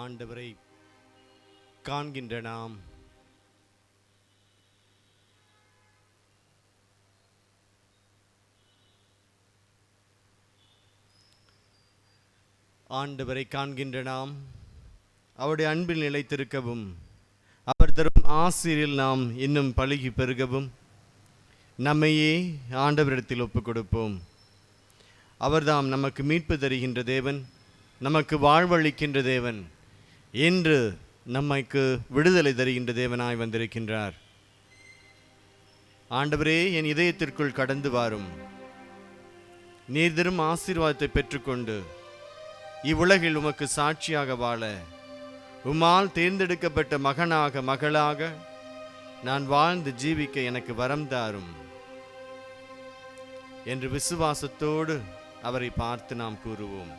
ஆண்டவரை காண்கின்ற நாம் அவருடைய அன்பில் நிலைத்திருக்கவும் அவர் தரும் ஆசிரியில் நாம் இன்னும் பழகி பெருகவும் நம்மையே ஆண்டவரிடத்தில் ஒப்புக் கொடுப்போம். அவர்தாம் நமக்கு மீட்பு தருகின்ற தேவன், நமக்கு வாழ்வளிக்கின்ற தேவன், என்று நமக்கு விடுதலை தருகின்ற தேவனாய் வந்திருக்கின்றார். ஆண்டவரே, என் இதயத்திற்குள் கடந்து வாரும். நீர் தரும் ஆசீர்வாதத்தை பெற்றுக்கொண்டு இவ்வுலகில் உமக்கு சாட்சியாக வாழ, உம்மால் தேர்ந்தெடுக்கப்பட்ட மகனாக மகளாக நான் வாழ்ந்து ஜீவிக்க எனக்கு வரம் தாரும் என்று விசுவாசத்தோடு அவரை பார்த்து நாம் கூறுவோம்.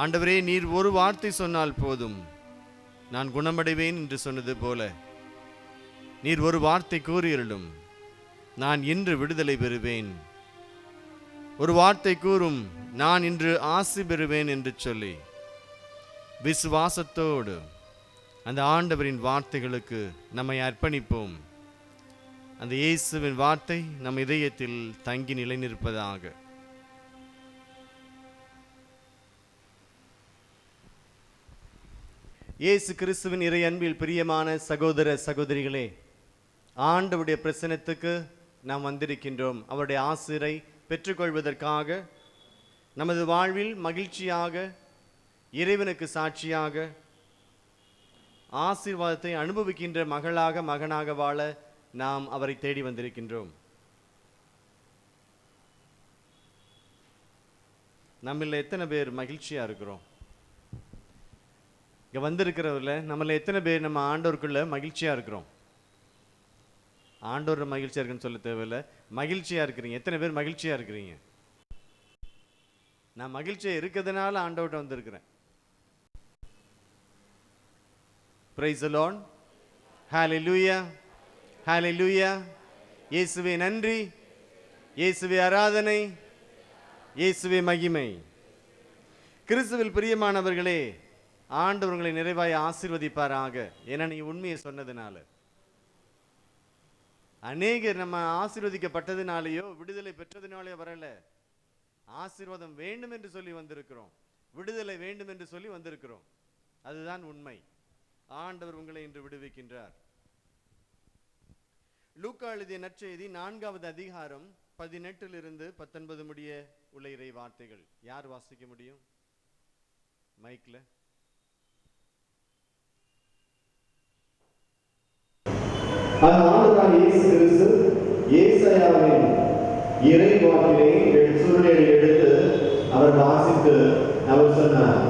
ஆண்டவரே, நீர் ஒரு வார்த்தை சொன்னால் போதும், நான் குணமடைவேன் என்று சொன்னது போல நீர் ஒரு வார்த்தை கூறியருளும், நான் இன்று விடுதலை பெறுவேன். ஒரு வார்த்தை கூறும், நான் இன்று ஆசி பெறுவேன் என்று சொல்லி விசுவாசத்தோடு அந்த ஆண்டவரின் வார்த்தைகளுக்கு நம்மை அர்ப்பணிப்போம். அந்த இயேசுவின் வார்த்தை நம் இதயத்தில் தங்கி நிலை நிற்பதாக. இயேசு கிறிஸ்துவின் இறை அன்பில் பிரியமான சகோதர சகோதரிகளே, ஆண்டவருடைய பிரசன்னத்துக்கு நாம் வந்திருக்கின்றோம். அவருடைய ஆசிரை பெற்றுக்கொள்வதற்காக, நமது வாழ்வில் மகிழ்ச்சியாக, இறைவனுக்கு சாட்சியாக, ஆசீர்வாதத்தை அனுபவிக்கின்ற மகளாக மகனாக வாழ நாம் அவரை தேடி வந்திருக்கின்றோம். நம்மள எத்தனை பேர் மகிழ்ச்சியா இருக்கிறோம்? இங்க வந்திருக்கிறவர்ல நம்மள எத்தனை பேர் நம்ம ஆண்டவருக்குள்ள மகிழ்ச்சியா இருக்கிறோம்? ஆண்டவர் மகிழ்ச்சியா இருக்குன்னு சொல்ல தேவையில்லை, மகிழ்ச்சியா இருக்கிறீங்க. எத்தனை பேர் மகிழ்ச்சியா இருக்கிறீங்க? நான் மகிழ்ச்சியா இருக்கிறதுனால ஆண்டவர்கிட்ட வந்திருக்கிறேன். Praise the Lord. Hallelujah, hallelujah. இயேசுவே நன்றி, இயேசுவே ஆராதனை, இயேசுவே மகிமை. கிறிஸ்துவில் பிரியமானவர்களே, ஆண்டவர் உங்களை நிறைவாய் ஆசீர்வதிப்பாராக. ஏன்னா நீ உண்மையை சொன்னதுனால. அநேகர் நம்ம ஆசீர்வதிக்கப்பட்டதுனாலேயோ விடுதலை பெற்றதுனாலேயோ வரல, ஆசீர்வாதம் வேண்டும் என்று சொல்லி வந்திருக்கிறோம், விடுதலை வேண்டும் என்று சொல்லி வந்திருக்கிறோம். அதுதான் உண்மை. ஆண்டவர் உங்களை இன்று விடுவிக்கின்றார். லூக்கா எழுதிய நற்செய்தி 4வது அதிகாரம் 18 to 19 முடிய உள்ள இறை வார்த்தைகள். யார் வாசிக்க முடியும்? மைக்ல. ஏசாயாவின் இறை வாக்கினை சுருளை எடுத்து அவர் வாசித்து அவர் சொன்னார்,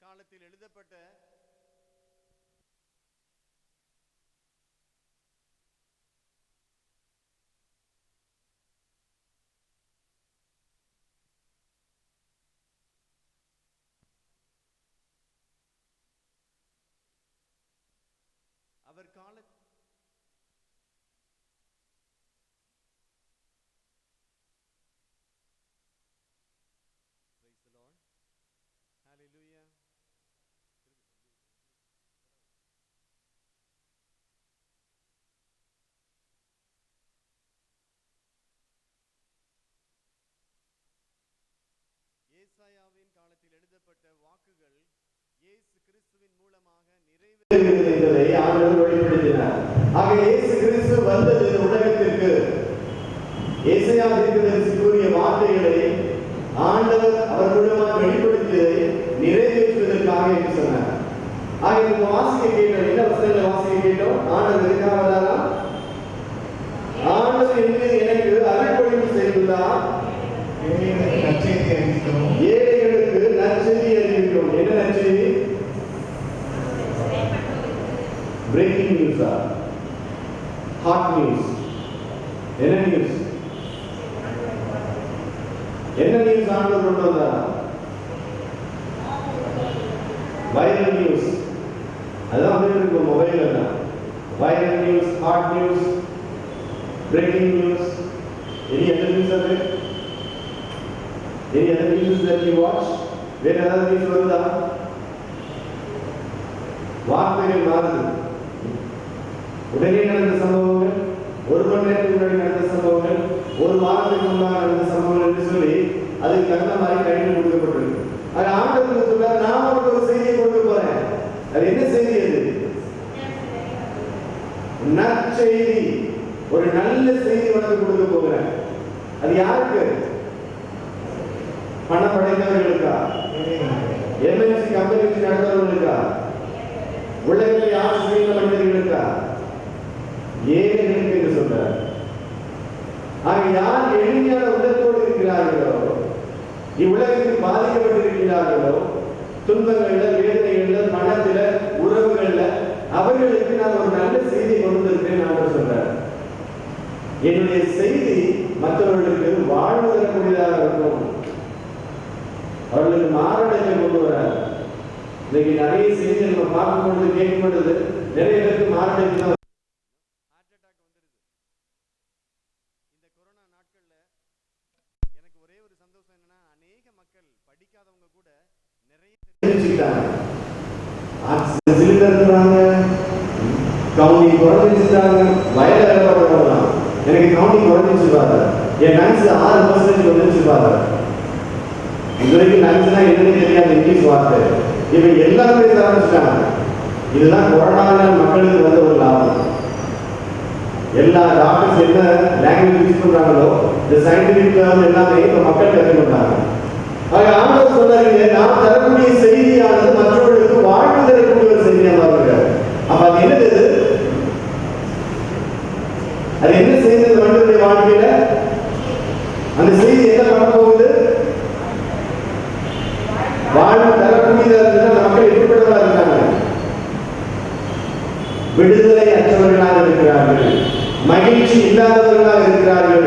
காலத்தில் எழுதப்பட்ட அவர் கால ஏசாயாவின் காலத்தில் எழுதப்பட்ட வாக்குகள் இயேசு கிறிஸ்துவின் மூலமாக நிறைவேறுகிறதை ஆண்டவர் வெளிப்படுத்தினார். ஆக இயேசு கிறிஸ்து வந்தது உலகத்திற்கு ஏசாயா தீர்க்கதரிசி கூறிய வார்த்தைகளை ஆண்டவர் அவர் மூலமாக வெளிப்படுத்தியதை நிறைவேற்றுவதற்காக என்று சொன்னார். ஆக இந்த வாசிக்க கேட்டோம், என்ன வசனங்களை வாசிக்க கேட்டோம்? ஆண்டவர் எதுக்காக வந்தாரா? ஆண்டவர் எனக்கு அருள்பொழிவு செய்துள்ளார், ஏழைகளுக்கு நற்செய்தி அறிவிக்கிறோம். என்ன நற்செய்தி? பிரேக்கிங் நியூஸா? Hot news? என்ன நியூஸ்? என்ன நியூஸ் ஆண்டவர் கொண்டு வந்தாரா? Viral news. அதான் வந்து இருக்கு மொபைல்ல தான். Viral news, hot news, breaking news. Any other news are there? Any other news that you watch? வேற ஏதாவது நியூஸ் வருதா? வார்த்தைகள் மாறுது. உடனே நடந்த சம்பவங்கள், ஒரு மணி நேரத்துக்கு முன்னாடி நடந்த சம்பவங்கள், ஒரு வாரத்துக்கு முன்னாடி நடந்த சம்பவங்கள் என்று சொல்லி அதுக்கு தகுந்த மாதிரி கையில் கொடுக்கப்பட்டிருக்கு. அது ஆண்டவர் சொல்றார், நான் உங்களுக்கு ஒரு செய்தியை கொண்டு போறேன். அது என்ன செய்தி? அது நற்செய்தி. ஒரு நல்ல செய்தி உனக்கு கொடுக்க போகிறேன். அது யாருக்கு? பணம் படைத்தவர்களுக்கா? MNC company நடத்துறவர்களுக்கா? உலகத்தை ஆட்சி செய்த மனிதர்களுக்கா? ஏழைகளுக்கு என்று சொல்றார். ஆக யார் எளிமையான உள்ளத்தோடு இருக்கிறார்களோ, இவ்வுலகத்தில் பாதிக்கப்பட்டிருக்கிறார்களோ, துன்பங்கள்ல, வேதனைகள்ல, பணத்துல, உறவுகள்ல, அவர்களுக்கு நான் ஒரு நல்ல செய்தி கொண்டு இருக்கிறேன் நான் சொல்றார். என்னுடைய செய்தி மற்றவர்களுக்கு வாழ்வு தரக்கூடியதாக இருக்கும், அவர்களுக்கு மாரடைப்பை கொண்டு வராது. இன்னைக்கு நிறைய செய்திகள் நம்ம பார்க்கும் பொழுது, கேட்கும் பொழுது நிறைய பேருக்கு மாரடைப்பு தான். ஹார்ட் அட்டாக் வந்துருது. இந்த கொரோனா நாட்கள்ல எனக்கு ஒரே ஒரு சந்தோஷம் என்னன்னா, அநேக மக்கள் படிக்காதவங்க கூட நிறைய தெரிஞ்சுக்கிட்டாங்க. ஆக்சிஜன் சிலிண்டர் இருக்கிறாங்க, கவுண்டிங் குறைஞ்சிட்டாங்க, வயல வேலைப்பாடுலாம் எனக்கு கவுண்டிங் குறைஞ்சிச்சு பாரு, என் லங்ஸ் 6% வந்துச்சு பாரு. இதுவரைக்கும் லங்ஸ்னா என்னன்னு தெரியாது இங்கிலீஷ் வார்த்தை, இவங்க எல்லாருமே ஆரம்பிச்சுட்டாங்க. இதுதான் கொரோனாவில் மக்களுக்கு வந்த ஒரு லாபம். எல்லா டாக்டர்ஸ் என்ன லாங்குவேஜ் யூஸ் பண்றாங்களோ, இந்த சயின்டிபிக் டேர்ம் எல்லாமே இப்ப மக்கள் கற்றுக்கொண்டாங்க. ஆக ஆண்டவர் சொன்னாங்க, நான் தரக்கூடிய செய்தியானது மற்றவர்களுக்கு வாழ்வு தரக்கூடிய ஒரு செய்தியாக இருக்கிறார். அப்ப அது என்னது? அது என்ன செய்தி? மனிதனுடைய வாழ்க்கையில அந்த செய்தி என்ன பண்ண போகுது? வாழ்வு தரக்கூடியதாக இருந்தால் மக்கள் எப்படிப்பட்டவர்களாக இருக்காங்க? விடுதலை அற்றவர்களாக இருக்கிறார்கள், மகிழ்ச்சி இல்லாதவர்களாக இருக்கிறார்கள்,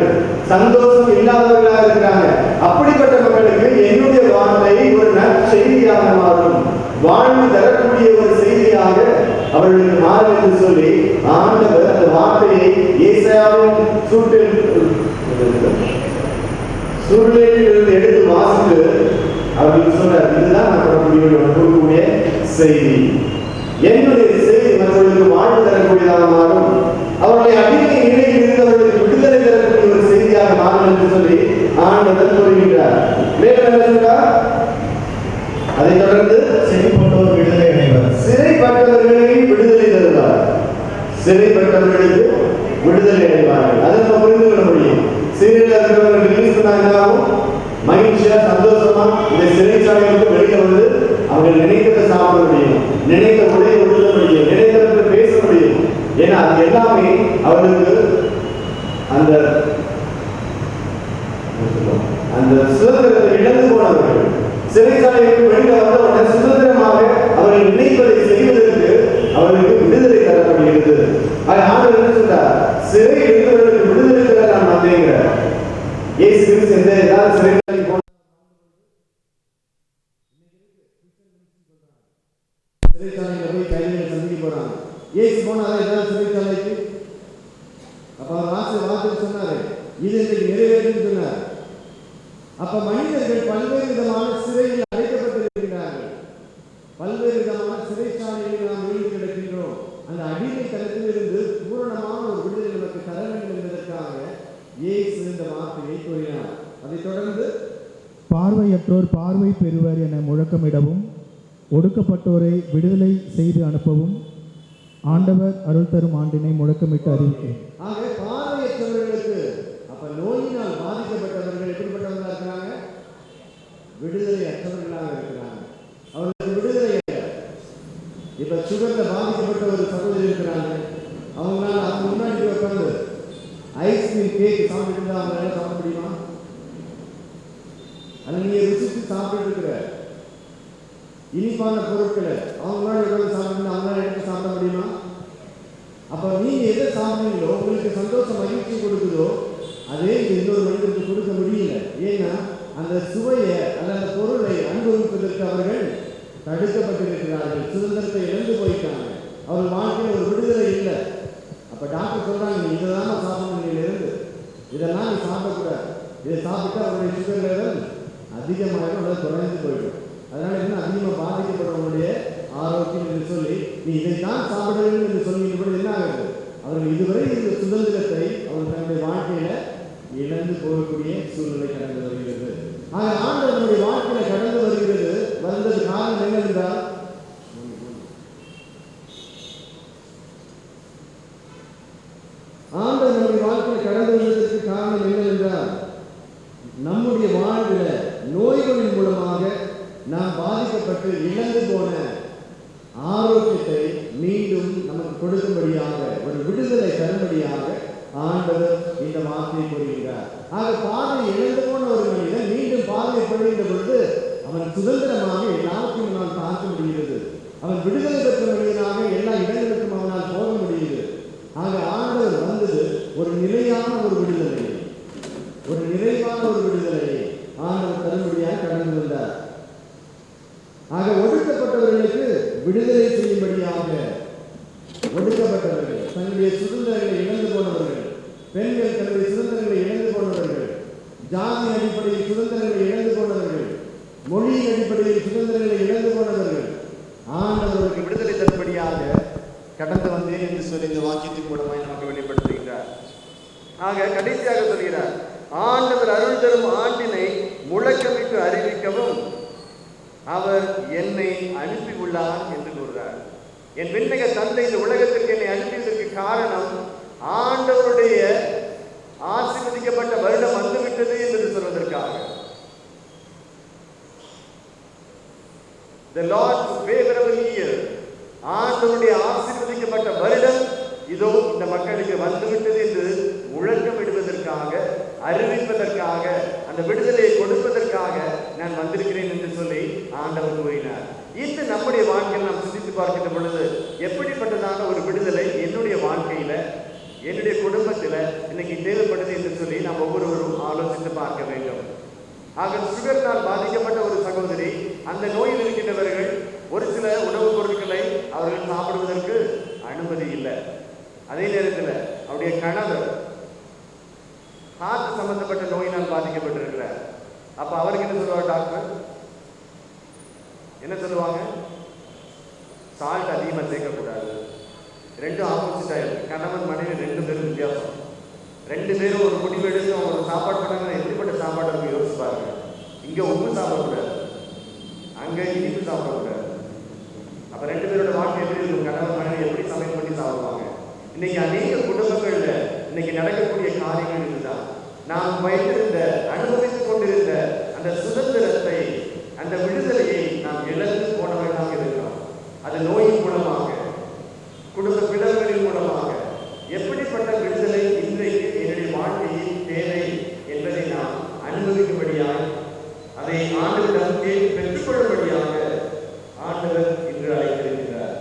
சந்தோஷம் இல்லாதவர்களாக இருக்கிறாங்க. அப்படிப்பட்ட மக்களுக்கு என்னுடைய வார்த்தை ஒரு நற்செய்தியாக மாறும், வாழ்வு தரக்கூடிய ஒரு செய்தியாக அவர்களுக்கு மாறும் என்று சொல்லி ஆண்டவர் அந்த வார்த்தையை ஏசாயாவின் சூழ்நிலையிலிருந்து எடுத்து வாசித்து அவர்களுக்கு சொன்னார், இதுதான் நான் கொடுக்கக்கூடிய செய்தி. என்னுடைய செய்தி மற்றவர்களுக்கு வாழ்வு தரக்கூடியதாக மாறும், அவருடைய அடிமை நிலையில் இருந்தவர்களுக்கு விடுதலை தரக்கூடிய ஒரு செய்தியாக மாறும் என்று சொல்லி ஆண்டவர் கூறுகின்றார். மேலும் என்ன சொல்றார்? அதைத் தொடர்ந்து சிறைப்பட்டவர் விடுதலை அடைவார், சிறைப்பட்டவர்களை விடுதலை தருவார், சிறைப்பட்டவர்களுக்கு விடுதலை அடைவார்கள். அதை நம்ம புரிந்து கொள்ள முடியும். சிறையில் இருக்கிறவர்கள் ரிலீஸ் பண்ணாலும் மகிழ்ச்சியா சந்தோஷமா இந்த சிறைச்சாலைகளுக்கு வெளியே வந்து அவர்கள் நினைத்ததை சாப்பிட முடியும், நினைத்த உடைய உள்ள முடியும், நினைத்தவற்றை பேச முடியும். ஏன்னா அது எல்லாமே அவர்களுக்கு அந்த சுதந்திரத்தை இழந்து போனவர்கள். சிறைச்சாலைக்கு வெளியே வந்த சுதந்திரமாக அவர்கள் நினைப்பதை செய்வதற்கு அவர்களுக்கு விடுதலை தரப்படுகிறது. ஆண்டவர் என்ன சொல்றார்? சிறை இருக்கிறவர்களுக்கு விடுதலை தர நான் வந்தேங்கிறார். இயேசு கிறிஸ்து எந்த ஏதாவது சிறைச்சாலை சிறைச்சாலையில போய் கைதிகளை சந்திக்க போறாங்க. இயேசு போனாரா ஏதாவது சிறைச்சாலைக்கு? அப்ப வார்த்தை சொன்னாரு, இது இன்றைக்கு நிறைவேறும் சொன்னார். அப்ப மனிதர்கள் பல்வேறு விதமான சிறையில் அடைக்கப்பட்டிருக்கிறார்கள், பல்வேறு விதமான சிறைச்சாலைகளில் நாம் வீழ்ந்து கிடக்கின்றோம். அந்த அடிமைத்தனத்திலிருந்து பூரணமான ஒரு விடுதலை நமக்கு தர வேண்டும் என்பதற்காக இயேசு இந்த வார்த்தையை கூறினார். அதைத் தொடர்ந்து பார்வையற்றோர் பார்வை பெறுவர் என முழக்கமிடவும், ஒடுக்கப்பட்டோரை விடுதலை செய்து அனுப்பவும் ஆண்டவர் அருள் தரும் ஆண்டினை முழக்கமிட்டு அறிவிக்கிறேன். ஆக பார்வையற்றவர்களுக்கு, அப்ப நோயினால் பாதிக்கப்பட்டவர்கள் எப்படிப்பட்டவர்களாக இருக்கிறாங்க? விடுதலை அற்றவர்களாக இருக்கிறாங்க. அவர்களுக்கு விடுதலை இப்ப சுகர்ல பாதிக்கப்பட்ட ஒரு சகோதரி இருக்கிறாங்க. அவங்களால அவங்க முன்னாடி உட்காந்து ஐஸ்கிரீம் கேக் சாப்பிட்டு அவங்களால சாப்பிட முடியுமா? அதை நீங்க ருசித்து சாப்பிட்டு இருக்கிற இனிப்பான பொருட்களை அவங்களால எவ்வளவு சாப்பிட்டு அவங்களால எடுத்து சாப்பிட முடியுமா? அப்ப நீங்க எதை சாப்பிடுறீங்களோ உங்களுக்கு சந்தோஷம் மகிழ்ச்சி கொடுக்குதோ அதே இன்னொரு மனிதருக்கு கொடுக்க முடியல. ஏன்னா அந்த சுவையை அந்த பொருளை அனுபவிப்பதற்கு அவர்கள் தடுக்கப்பட்டிருக்கிறார்கள். சுதந்திரத்தை இழந்து போயிட்டாங்க. அவர் வாழ்க்கையில் ஒரு விடுதலை இல்லை. அப்ப டாக்டர் சொல்றாங்க, நீ இதெல்லாம் சாப்பிடணும், இருந்து இதெல்லாம் நீ சாப்பிடக்கூடாது. இதை சாப்பிட்டா அவருடைய சுகர் லெவல் அதிகமாகும் அல்லது குறைந்து போயிடும். அதனால என்ன அதிகமாக பாதிக்கப்படுறவங்களுடைய ஆரோக்கியம் என்று சொல்லி நீ இதைத்தான் சாப்பிட வேண்டும் என்று சொல்லிட்டு என்ன ஆகுது? அவர்கள் இதுவரை இந்த சுதந்திரத்தை அவர்கள் தன்னுடைய வாழ்க்கையில இழந்து போகக்கூடிய சூழ்நிலை கடந்து வருகிறது. ஆக ஆண்டவர் நம்முடைய வாழ்க்கையில கடந்து வருகிறது. வந்தது காரணம் என்னவென்றால் ஆண்டவர் நம்முடைய வாழ்க்கையில கடந்து வந்ததற்கு காரணம் என்னவென்றால் நம்முடைய வாழ்வில் நோய்களின் மூலமாக நாம் பாதிக்கப்பட்டு இழந்து போன ஆரோக்கியத்தை மீண்டும் நமக்கு கொடுக்கும்படியாக ஒரு விடுதலை தரும்படியாக ஆண்டவர் இந்த வார்த்தையை கூறுகிறார். ஆக பார்வை இழந்து போன ஒரு மனிதன் மீண்டும் பார்வை பெறுகின்ற பொழுது அவன் சுதந்திரமாக எல்லாத்தையும் அவனால் பார்க்க முடிகிறது. அவன் விடுதலை பெற்ற மனிதனாக எல்லா இடங்களுக்கும் அவனால் போக முடியுது. ஆக ஆண்டவர் வந்தது ஒரு நிலையான ஒரு விடுதலை, ஒரு நிறைவான ஒரு விடுதலையை ஆண்டவர் தரும்படியாக கடந்து வந்தார். ஆக ஒடுக்கப்பட்டவர்களுக்கு விடுதலை செய்யும்படியாக ஒடுக்கப்பட்டவர்கள், தன்னுடைய சுதந்திரங்களை இழந்து போனவர்கள், பெண்கள் தன்னுடைய சுதந்திரங்களை இழந்து போனவர்கள், ஜாதி அடிப்படையில் சுதந்திரங்களை இழந்து போனவர்கள், மொழியின் அடிப்படையில் சுதந்திரங்களை இழந்து போனவர்கள் ஆண்டவர்களுக்கு விடுதலை தரும்படியாக கடந்து வந்தேன் என்று சொல்லி இந்த வாக்கியத்தின் மூலமாய் நமக்கு வெளிப்படுத்துகிறார். ஆக கடைசியாக சொல்கிறார், ஆண்டவர் அருள் தரும் ஆண்டினை முழக்கமிட்டு அறிவிக்கவும் அவர் என்னை அனுப்பி உள்ளார் என்று கூறுகிறார். என் விண்ணக தந்தை இந்த உலகத்திற்கு என்னை அனுப்பியதற்கு காரணம் ஆண்டவருடைய ஆசீர்வதிக்கப்பட்ட வருடம் வந்துவிட்டது என்று சொல்வதற்காக. The Lord's favorable year, ஆண்டவருடைய ஆசீர்வதிக்கப்பட்ட வருடம் இதோ இந்த மக்களுக்கு வந்துவிட்டது என்று முழக்கமிடுவதற்காக, அறிவிப்பதற்காக, அந்த விடுதலையை கொடுப்பதற்காக நான் வந்திருக்கிறேன் என்று சொல்லி ஆண்டவர் கூறினார். இந்த நம்முடைய வாழ்க்கையில் நாம் சிந்தித்து பார்க்கின்ற பொழுது எப்படிப்பட்டதான ஒரு விடுதலை என்னுடைய வாழ்க்கையில, என்னுடைய குடும்பத்தில் இன்னைக்கு தேவைப்படுது என்று சொல்லி நாம் ஒவ்வொருவரும் ஆலோசித்து பார்க்க வேண்டும். ஆக சுகர்னால் பாதிக்கப்பட்ட ஒரு சகோதரி, அந்த நோயில் இருக்கின்றவர்கள் ஒரு சில உணவுப் பொருட்களை அவர்கள் சாப்பிடுவதற்கு அனுமதி இல்லை. அதே நேரத்தில் அவருடைய கணவர் ஹார்ட் சம்பந்தப்பட்ட நோயினால் பாதிக்கப்பட்டிருக்கிறார். அப்ப அவருக்கு என்ன சொல்லுவார் டாக்டர்? என்ன சொல்லுவாங்க? சால்ட் அதிகமாக சேர்க்கக்கூடாது. ரெண்டும் ஆப்போசிட் ஆயிருக்கு. கணவன் மனைவி ரெண்டு பேரும் வித்தியாசம். ரெண்டு பேரும் ஒரு முடிவு எடுத்து ஒரு சாப்பாடு பண்ணாங்கன்னா எப்படிப்பட்ட சாப்பாடு இருக்கு யோசிச்சு பாருங்க. இங்க உப்பு சாப்பிடக்கூடாது, அங்க இனிப்பு சாப்பிடக்கூடாது. அப்ப ரெண்டு பேரோட வாழ்க்கை எப்படி இருக்கும்? கணவன் மனைவி எப்படி சமையல் பண்ணி சாப்பிடுவாங்க? இன்னைக்கு அநேக குடும்பங்கள்ல இன்னைக்கு நடக்கக்கூடிய காரியங்கள் இதுதான். நாம் வைத்திருந்த, அனுபவித்துக் கொண்டிருந்த அந்த சுதந்திரத்தை, அந்த விடுதலையை நாம் இழந்து போனவர்களாக இருக்கிறோம். அது நோயின் மூலமாக, குடும்ப பிளவுகளின் மூலமாக. எப்படிப்பட்ட விடுதலை இன்றைக்கு என்னுடைய வாழ்க்கையில் தேவை என்பதை நாம் அனுபவிக்கும்படியாக, அதை ஆண்டவரிடம் கேட்டு பெற்றுக்கொள்ளும்படியாக ஆண்டவர் இன்று அழைத்திருக்கிறார்.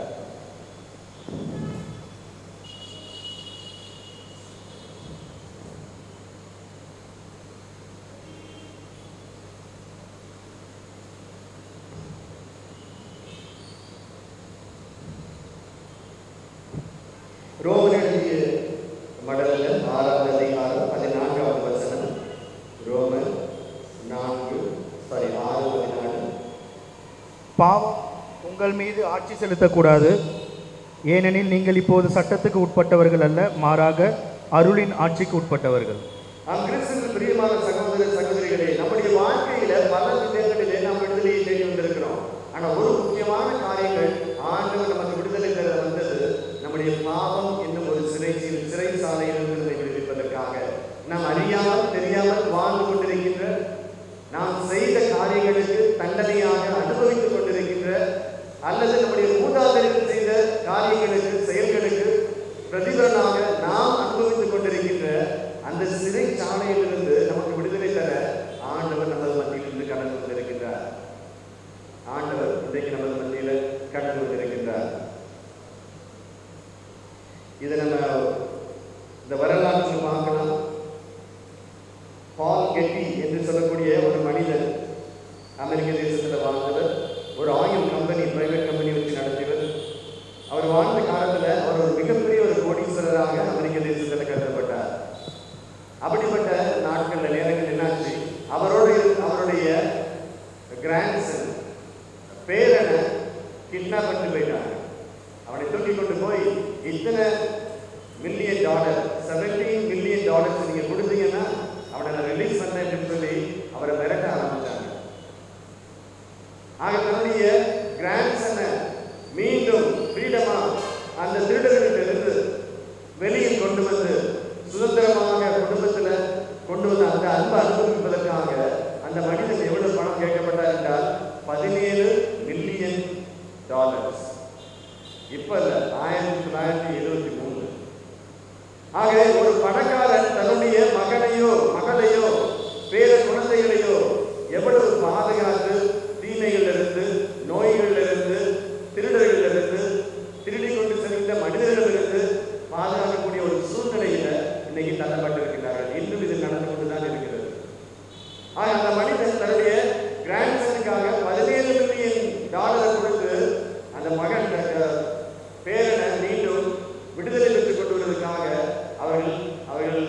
ரோமர் எழுதிய மடல்ல 6வது அதிகாரம் 14வது வசனம். ரோமர் 6:14. பாவம் உங்கள் மீது ஆட்சி செலுத்தக்கூடாது, ஏனெனில் நீங்கள் இப்போது சட்டத்துக்கு உட்பட்டவர்கள் அல்ல, மாறாக அருளின் ஆட்சிக்கு உட்பட்டவர்கள். கிறிஸ்துவின் பிரியமான சகோதர சகோதரிகளே, நம்முடைய வாழ்க்கையில பல விதங்களிலே நாம் விடுதலையை தேடி வந்திருக்கிறோம். ஆனா ஒரு முக்கியமான காரியங்கள் ஆண்டவர் நமக்கு விடுதலை தர வந்தது நம்முடைய பாவம் என்னும் ஒரு சிறைச்சாலையிலிருந்து விடுவிப்பதற்காக. நாம் அறியாமல் தெரியாமல் வாழ்ந்து கொண்டிருக்கின்ற, நாம் செய்த காரியங்களுக்கு தண்டனையாக அனுபவித்துக் கொண்டிருக்கின்ற, அல்லது நம்முடைய மூதாதையர்கள் செய்த இதை நம்ம இந்த வரலாற்றில் பார்க்கலாம். பால் கெட்டி என்று சொல்லக்கூடிய ஒரு மனிதன், அமெரிக்க தேசத்தில் வாழ்ந்தவர், ஒரு ஆயில் கம்பெனி, பிரைவேட் கம்பெனி வச்சு நடத்தியவர். அவர் வாழ்ந்த காலத்தில் அவர் ஒரு மிகப்பெரிய ஒரு கோடீஸ்வரராக அமெரிக்க தேசத்தில் கருதப்பட்டார். அப்படிப்பட்ட நாட்களில் நேரங்கள் என்னாச்சு, அவருடைய கிராண்ட்சன் பேரனை கிட்னாப் பண்ணி போயிட்டாங்க. அவனை தூக்கி கொண்டு போய் இத்தனை $1 மில்லியன், $17 மில்லியன் நீங்கள் கொடுத்தீங்கன்னா அவனை நான் ரிலீஸ் பண்ணேன்னு சொல்லி அவரை மிரட்ட ஆரம்பிச்சாங்க. ஆக தன்னுடைய கிராண்ட்சனை மீண்டும் ஃப்ரீடமா அந்த திருடர்களிலிருந்து வெளியே கொண்டு வந்து சுதந்திரமாக குடும்பத்தில் கொண்டு வந்து அந்த அன்பை அனுபவிப்பதற்காக அந்த மனிதன் எவ்வளவு பணம் கேட்கப்பட்டார் என்றால் $17 மில்லியன். இப்ப இல்ல, 1973. ஆக ஒரு பணக்காரன் தன்னுடைய மகனையோ மகளையோ பேர குழந்தைகளையோ எவ்வளவு பாதுகாத்து தீமைகளிலிருந்து, நோய்களிலிருந்து, திருடர்களிலிருந்து, திருடி கொண்டு செல்கின்ற மனிதர்களிலிருந்து பாதுகாக்கக்கூடிய ஒரு சூழ்நிலையில இன்னைக்கு தள்ளப்பட்டிருக்கிறார்கள். இன்றும் இது நடந்து கொண்டுதான் இருக்கிறது. ஆக அந்த மனிதன் தன்னுடைய கிராண்ட்சனுக்காக $17 மில்லியன் கொடுத்து அந்த மகன் பேரனை மீண்டும் விடுதலை பெற்றுக் கொண்டு வருவதற்காக அவர்கள்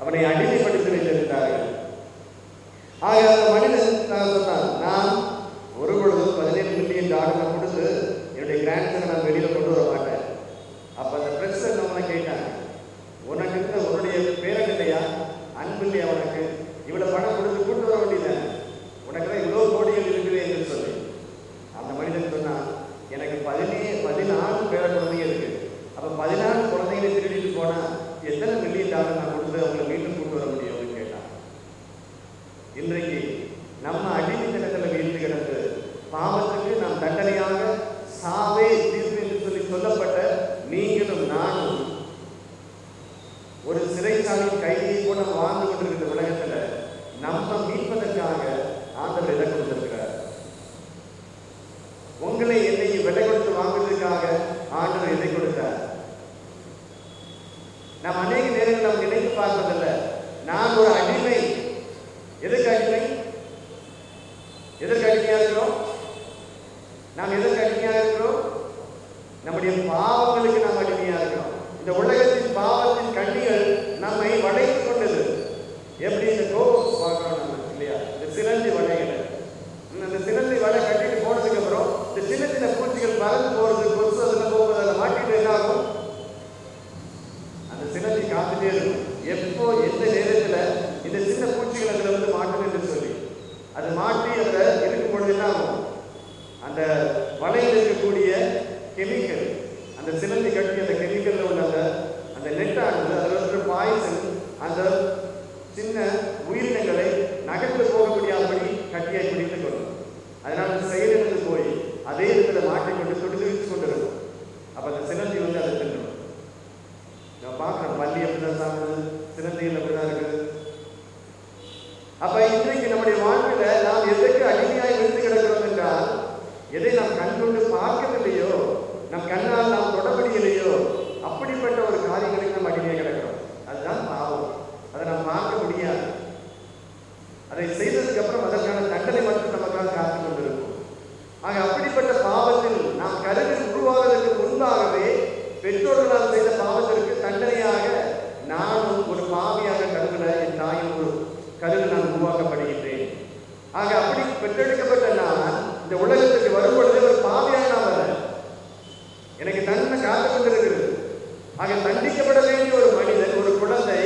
அவனை அடிமைப்படுத்தி வைத்திருந்தார்கள். ஆக அந்த மனிதன் சொன்னான், நான் ஒரு பொழுது $17 மில்லியன் கொடுத்து என்னுடைய கிராண்ட்சனை நான் வெளியில கொண்டு வர மாட்டேன். அப்ப அந்த பிரசிடன்ட் நம்மளை கேட்டாங்க, உனக்கு உன்னுடைய பேரன்கிட்டையா அன்பு இல்லையா, உனக்கு இவ்வளவு பணம் கொடுத்து கூட்டு வர வேண்டியதானே, உனக்கு இவ்வளவு கோடிகள் இருக்குது என்று சொல்லி. அந்த மனிதன் சொன்னான், எனக்கு 14 பேர குழந்தைங்க இருக்கு. அப்ப 14 குழந்தைகளை திருடிட்டு போனா எத்தனை $1 மில்லியன் நான் கொடுத்து அவங்களை மீண்டும் கூட்டு வர முடியும் அப்படின்னு கேட்டான். இன்றைக்கு நம்ம அடிமைத்தனத்தில் வீழ்ந்து கிடந்து பாவத்துக்கு நாம் தண்டனையாக சாவே தீர்ப்பு என்று சொல்லி சொல்லப்பட்ட நீங்களும் நானும் ஒரு சிறைச்சாலையின் கைதியை கூட வாழ்ந்து கொண்டிருக்கிற உலகத்துல நம்ம மீட்பதற்காக ஆண்டவர் விலை கொடுத்திருக்கிறார். உங்களை என்னைக்கு விலை கொடுத்து வாங்குவதற்காக ஆண்டவர் எதை கொடுத்தார்? நாம் அநேக நேரங்கள் நாம் நினைத்து பார்ப்பதில்லை. நான் ஒரு அடிமை. எதற்கு அடிமை? எதற்கு அடிமையா இருக்கிறோம்? நாம் எதற்கு அடிமையா இருக்கிறோம்? நம்முடைய பாவங்களுக்கு நாம் அடிமையா இருக்கிறோம். இந்த உலகத்தின் பாவத்தின் கண்ணிகள் நம்மை வளைத்துக் கொண்டது. எப்படி இந்த கோபம் பார்க்கிறோம் நம்ம இல்லையா, இந்த சிலந்தி வலைகளை, அந்த சிலந்தி வலை கட்டிட்டு போனதுக்கு அப்புறம் இந்த சின்ன சின்ன பூச்சிகள் பறந்து போறது, கொசு அதில் போகிறது, அதில் மாட்டிட்டு என்ன ஆகும்? அந்த சிலந்தி காத்துட்டே இருக்கும். எப்போ எந்த நேரத்தில் இந்த சின்ன பூச்சிகள் அதில் வந்து மாட்டணும் என்று சொல்லி அது மாட்டி அதில் இருக்கும் பொழுது என்ன ஆகும்? அந்த வலையில் இருக்கக்கூடிய கெமிக்கல், அந்த சிலந்தி கட்டி அந்த கெமிக்கல்ல உள்ள அந்த நெட்டானது, அதில் இருக்கிற பாய்சன் அந்த சின்ன உயிரினங்களை நகர்ந்து போக முடியாதபடி கட்டியாய் பிடித்துக் கொள்ளும். அதனால அந்த செயலிழந்து போய் அதே இடத்துல மாட்டிக்கொண்டு துடிதுடித்து கொண்டிருக்கும். அப்ப அந்த சிலந்தி வந்து அதை தின்னும். நம்ம பார்க்கிறோம், பள்ளி அப்படிதான் சாப்பிடுது, சிலந்திகள் அப்படிதான் இருக்குது. அப்ப இன்றைக்கு நம்முடைய வாழ்க்கையில நாம் எதற்கு அடிமையாய் விழுந்து கிடக்கிறோம் என்றால், எதை நாம் கண்கொண்டு பார்க்கவில்லையோ, நம் கண்ணால் நாம் தொட முடியலையோ, அப்படிப்பட்ட ஒரு காரியங்களுக்கு நாம் அடிமையாக கிடக்கிறோம். அதுதான் பாவம். அதை நாம் பார்க்க முடியாது. அதை செய்ததுக்கு அப்புறம் அதற்கான தண்டனை மட்டும் நமக்காக காத்துக் கொண்டிருக்கும். ஆக அப்படிப்பட்ட பாவத்தில் நாம் கருவில் உருவாவதற்கு முன்பாகவே பெற்றோர்களால் செய்த பாவத்திற்கு தண்டனையாக நானும் ஒரு பாவியாக கருவில் என் தாயின் ஒரு கருவில் நான் உருவாக்கப்படுகின்றேன். ஆக அப்படி பெற்றெடுக்கப்பட்ட நான் இந்த உலகத்துக்கு வரும்பொழுது ஒரு பாவியாக நான் வரேன். எனக்கு தண்டனை காத்துக் கொண்டிருக்கிறது. ஆக தண்டிக்கப்பட வேண்டிய ஒரு மனிதன், ஒரு குழந்தை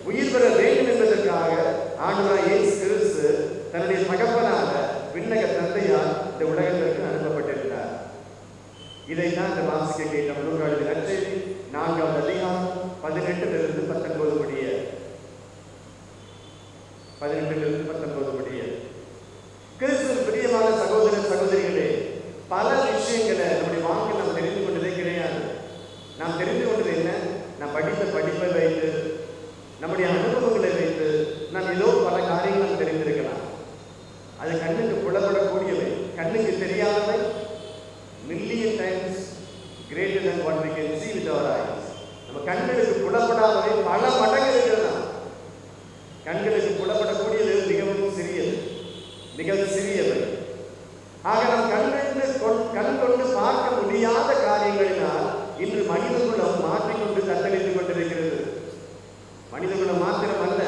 உயிர் பெற வேண்டும் என்பதற்காக ஆண்டவராகிய இயேசு கிறிஸ்து தன்னுடைய தகப்பனாக விண்ணக தந்தையால் இந்த உலகத்திற்கு அனுப்பப்பட்டிருந்தார். இதைத்தான் இந்த வாசிக்க கேட்ட லூக்கா எழுதிய நற்செய்தி 4ஆம் அதிகாரம் 18 - 19 முடிய 18 - 19 கிறிஸ்துவின் பிரியமான சகோதர சகோதரிகளே, பல விஷயங்களை நம்முடைய வாழ்க்கையில் நாம் தெரிந்து கொண்டதே கிடையாது. நாம் தெரிந்து கொண்டது என்ன? நாம் படித்த படிப்பை வைத்து, நம்முடைய அனுபவங்களை வைத்து நாம் ஏதோ பல காரியங்கள் நாம் தெரிந்திருக்கலாம். அது கண்ணுக்கு புலப்படக்கூடியவை, கண்ணுக்கு தெரியாதவை, million times greater than what we can can see with our eyes. நம்ம கண்களுக்கு புலப்படாதவை பல மடங்கு இருக்கிறது. கண்களுக்கு புலப்படக்கூடியது மிகவும் சிறியது, மிகவும் சிறியவை. ஆக நம் கண் கொண்டு பார்க்க முடியாத காரியங்களினால் இன்று மனிதகுலம் மாற்றிக்கொண்டு தத்தளித்துக் கொண்டிருக்கிறது. மனிதகுலம் மாத்திரமல்ல,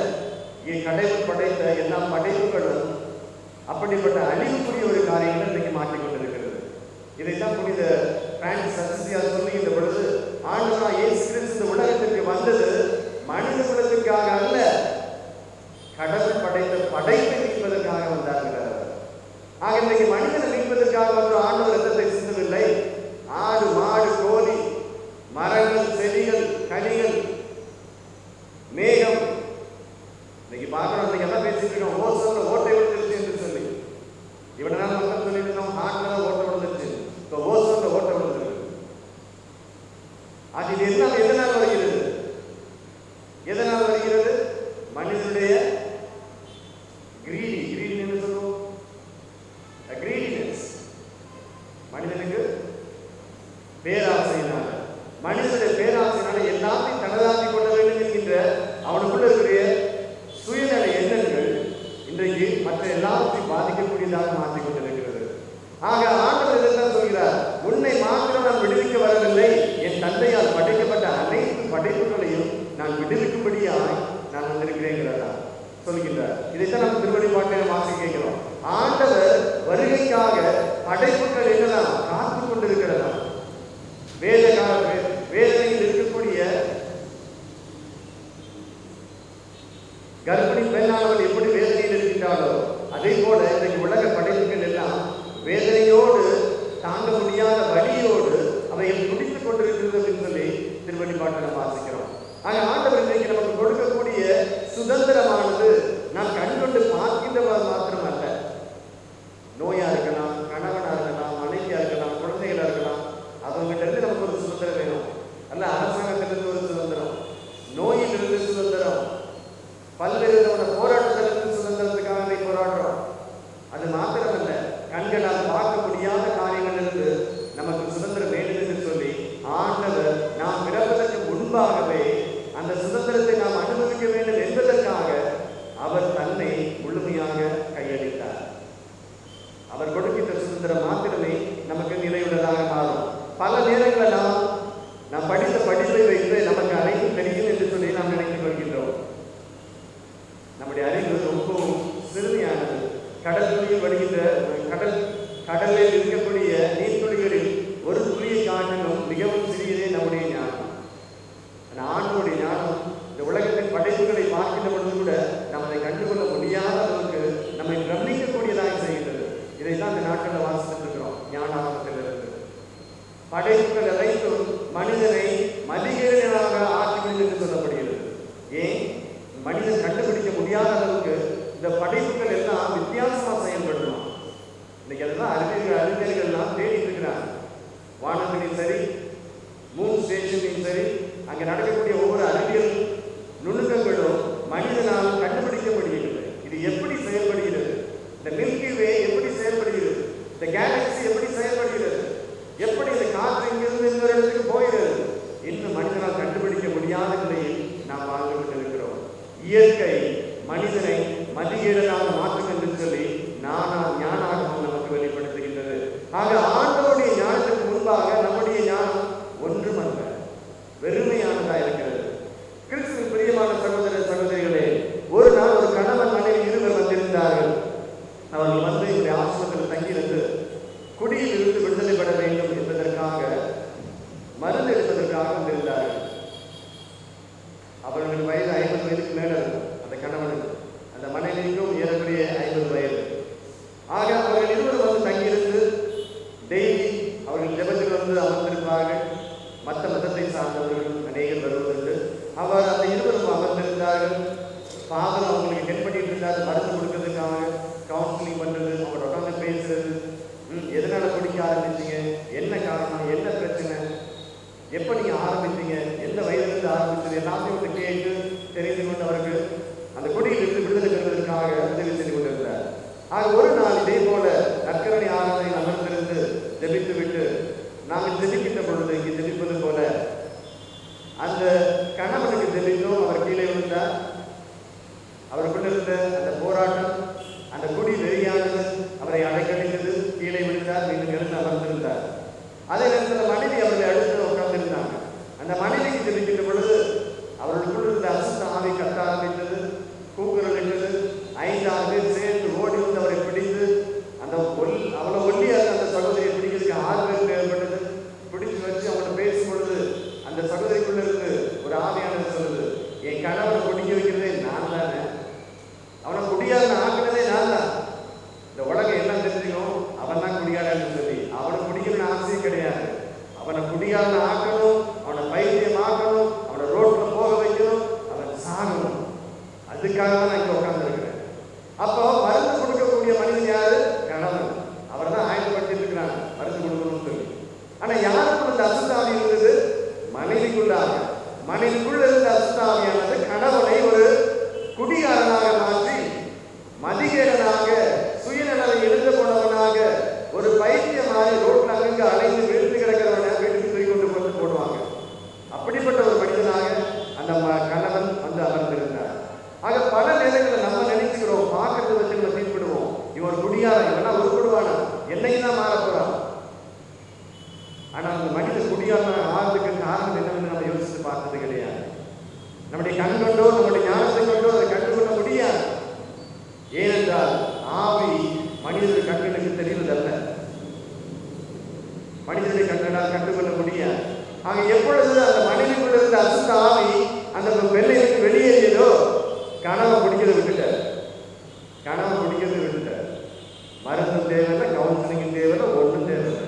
கடவுள் படைத்த எல்லா படைப்புகளும் அப்படிப்பட்ட அழிவுக்குரிய ஒரு காரியங்கள் இன்றைக்கு மாற்றிக்கொண்டிருக்கிறது. இதைத்தான் புனித பிரான்சிஸ் அசிசியார் சொல்லுகின்ற பொழுது, ஆண்டவராகிய இயேசு கிறிஸ்து இந்த உலகத்திற்கு வந்தது மனித குலத்திற்காக அல்ல, கடவுள் படைத்த படைப்பை மீட்பதற்காக வந்தார்கள். ஆக இன்றைக்கு மனிதனை மீட்பதற்காக வந்து ஆண்டவர் ரத்தத்தை சிந்தவில்லை. ஆடு மாடு கோழி மரங்கள் செடிகள் கனிகள் மேகம் இன்னைக்கு பார்க்கணும். இன்னைக்கு எல்லாம் பேசிட்டு இருக்கோம், ஓசோன்ல ஓட்டை விழுந்துருச்சு என்று சொல்லி. இவ்வளவு நாள் மக்கள் சொல்லிட்டு இருந்தோம் ஹார்ட்ல ஓட்டை விழுந்துருச்சு, இப்போ ஓசோன்ல ஓட்டை விழுந்துருக்கு. அது இது எல்லாம் எதனால் வருகிறது? எதனால் வருகிறது? மனிதனுடைய கிரீடி என்ன சொல்லுவோம்? கிரீடினஸ். மனிதனுக்கு பேராசையினால, மனிதனுடைய பேராசையினால எல்லாத்தையும் தனதாக்கி கொள்ள வேண்டும் என்கின்ற அவனுக்குள்ள இருக்கிற சுயநல எண்ணங்கள் இன்றைக்கு மற்ற எல்லாத்தையும் பாதிக்கக்கூடியதாக மாற்றிக் கொண்டிருக்கிறது. ஆக ஆண்டவர் இதைத்தான் சொல்கிறார், உன்னை மாத்திரம் நான் விடுவிக்க வரவில்லை, என் தந்தையால் படைக்கப்பட்ட அனைத்து படைப்புகளையும் நான் விடுவிக்கும்படியாய் நான் வந்திருக்கிறேங்கிறதா சொல்கின்றார். இதைத்தான் நம்ம திருவழிபாட்டில் வாசி கேட்கிறோம். ஆண்டவர் வருகைக்காக படைப்புகள் என்னதான் காத்து கொண்டிருக்கிறதா? வேதனையில் இருக்கக்கூடிய கர்ப்பிணி பெண்ணானவள் எப்படி வேதனையில் இருக்கின்றாளோ அதே போல இன்றைக்கு உலக படைப்புகள் எல்லாம் வேதனையோடு, தாங்க முடியாத வலியோடு அவைகள் துடித்துக் கொண்டிருக்கிறது அப்படின்னு சொல்லி திருவழிபாட்டில் வாசிக்கிறோம். ஆக ஆண்டவர் இன்றைக்கு நமக்கு கொடுக்கக்கூடிய சுதந்திரமானது நாம் கண்கொண்டு பார்க்கின்றவர் மாத்திரம் அல்ல. நோயா இருக்கலாம், கணவனா இருக்கலாம், மனைவியா இருக்கலாம், குழந்தைகளா இருக்கலாம், அவங்ககிட்ட இருந்து நமக்கு ஒரு சுதந்திரம் வேணும். அல்ல அரசாங்கத்திலிருந்து ஒரு சுதந்திரம், நோயிலிருந்து சுதந்திரம், பல்வேறு விதமான போராட்டத்திலிருந்து சுதந்திரத்துக்காக போராடுறோம். அது மாத்திரமல்ல, கண்களால் பார்க்க முடியாத காரியங்களிலிருந்து நமக்கு சுதந்திரம் வேண்டும் என்று சொல்லி ஆண்டவர் நாம் பிறப்பதற்கு முன்பாகவே அந்த சுதந்திரத்தை நாம் அனுபவிக்க வேண்டும் என்பதற்காக அவர் தன்னை முழுமையாக கையளித்தார். அவர் கொடுக்கின்ற சுதந்திரம் மாத்திரமே நமக்கு நிலையுள்ளதாக மாறும். பல நேரங்களில் நாம் படித்த படிப்பை வைத்து நமக்கு அனைத்தும் தெரியும் என்று சொல்லி நாம் நினைத்துக் கொள்கின்றோம். நம்முடைய அறிவு ரொம்பவும் சிறுமையானது. கடலில் வருகின்ற கடலில் இருக்கக்கூடிய நீர்த்துளிகளில் ஒரு துளியை காட்டிலும் மிகவும் சிறியதே நம்முடைய ஞானம். ஆண்டவருடைய ஞானம் இந்த உலகத்தின் படைப்புகளை பார்க்கின்ற பொழுது கூட நம்மை கண்டுகொள்ள முடியாத அளவுக்கு நம்மை பிரமிக்கக்கூடியதாக செய்கின்றது. இதைத்தான் இந்த நாட்களில் வாசித்திருக்கிறோம். ஞானாகமத்திலிருந்து படைப்புகள் அனைத்தும் மனிதனை மதிகேடனாக ஆக்கிவிடும் என்று சொல்லப்படுகிறது. ஏன்? மனிதன் கண்டுபிடிக்க முடியாத அளவுக்கு இந்த படைப்புகள் எல்லாம் வித்தியாசமா செயல்படுமா. இன்னைக்கு அதெல்லாம் அறிஞர்கள் எல்லாம் தேடிட்டு இருக்கிறாங்க. வானத்திலையும் சரி, மூன் ஸ்டேஷன்லையும் சரி, அங்கே நடக்கக்கூடிய ஒவ்வொரு அறிவியல் நுணுக்கங்களும் மனிதனால் கண்டுபிடிக்க முடியவில்லை. இது எப்படி செயல்படுகிறது? இந்த மில்கி வே எப்படி செயல்படுகிறது? இந்த கேலக்சி எப்படி செயல்படுகிறது? எப்படி இந்த காற்று இங்கிருந்து இன்னொரு இடத்துக்கு போகிறது? இன்னும் மனிதனால் கண்டுபிடிக்க முடியாத நிலையில் நாம் வாழ்ந்து கொண்டிருக்கிறோம். இயற்கை மனிதனை மதிகேடனாக மாற்றும் என்று சொல்லி ஞானாகவும் நமக்கு வெளிப்படுத்துகின்றது. ஆக ஆண்டவருடைய ஞானத்துக்கு முன்பாக நம்முடைய ஞானம் ஒன்றுமல்ல, வெறுமையானதாக இருக்கிறது. கிறிஸ்துவின் பிரியமான சகோதர சகோதரிகளே, ஒரு நாள் ஒரு கணவன் மனைவி இருவர் வந்திருந்தார்கள். அவர்கள் வந்து இந்த ஆசிரமத்தில் தங்கியிருந்து குடியில் இருந்து விடுதலை பெற வேண்டும் என்பதற்காக மருந்து எடுப்பதற்காக வந்திருந்தார்கள். அவர்கள் வயது 50 வயதுக்கு மேல இருக்கும். அந்த கணவனுக்கு, அந்த மனைவிக்கும் ஏறக்குறைய 50 வயது. ஆக அவர்கள் இருவரும் வந்து தங்கியிருந்து டெய்லி அவர்கள் ஜெபத்தில் வந்து அமர்ந்திருப்பார்கள். மற்ற மதத்தை சார்ந்தவர்கள் அநேகர் வருவதற்கு அவர் அந்த இருவரும் அமர்ந்திருந்தார்கள். ஃபாதர் அவங்களுக்கு ஹெல்ப் பண்ணிட்டு இருந்தார், மருந்து கொடுக்கறதுக்காக கவுன்சிலிங் பண்றது, அவங்க உட்காந்து பேசுறது, எதனால குடிக்க ஆரம்பிச்சீங்க, என்ன காரணம், என்ன பிரச்சனை, எப்போ நீங்க ஆரம்பிச்சீங்க, எந்த வயதிலிருந்து ஆரம்பிச்சது, எல்லாத்தையும் வந்து கேட்டு தெரிந்து கொண்டு அவர்கள் அந்த குடியிலிருந்து விடுதலை பெறுவதற்காக உதவி செய்து கொண்டிருந்தார். ஆக ஒரு நாள் இதே போல நற்கரணை ஆராதனையில் அமர்ந்திருந்து ஜெபித்து விட்டு நாங்கள் ஜெபிக்கின்ற பொழுது இங்கே ஜெபிப்பது போல மனிதனுக்குள் இருந்த அசுத்தாவியானது கணவனை ஒரு குடிகாரனாக மாற்றி, மதிகேடனாக, சுயநலவை இழந்து போனவனாக, ஒரு பைத்தியமாய் ரோட்ல அங்கங்க அலைந்து விழுந்து கிடக்கிறவன வீட்டுக்கு தூக்கி கொண்டு போடுவாங்க. அப்படிப்பட்ட ஒரு மனிதனாக அந்த கணவன் வந்து அமர்ந்திருந்தார். ஆக பல நேரங்களில் நம்ம நினைச்சுக்கிறோம், பார்க்கறத வச்சு நம்ம தீர்ப்பிடுவோம், இவன் ஒரு குடியாரன், இவனா உருப்படுவானா, என்னைக்கு தான் மாற போறான். ஆனா அந்த மனித குடியாரன் ஆகிறதுக்கு காரணம் என்னன்னு நம்ம யோசித்து பார்த்தது கிடையாது. நம்முடைய கண் கொண்டோ நம்முடைய ஞானத்தை கொண்டோ அதை கண்டுகொள்ள முடியாது. ஏனென்றால் ஆவி மனிதர் கண்களுக்கு தெரிவதல்ல, மனிதரை கண்டால் கண்டுகொள்ள முடியாது. ஆக எப்பொழுது அந்த மனிதனுக்குள்ள இருந்த அசுத்த ஆவி அந்த பெண்ணை விட்டு வெளியேறியதோ, கணவன் பிடிக்கிறத விட்டுட்டார். கணவன் பிடிக்கிறத விட்டுட்டார். மருந்தும் தேவையில்லை, கவுன்சிலிங்கும் தேவையில்லை, ஒன்றும் தேவையில்லை.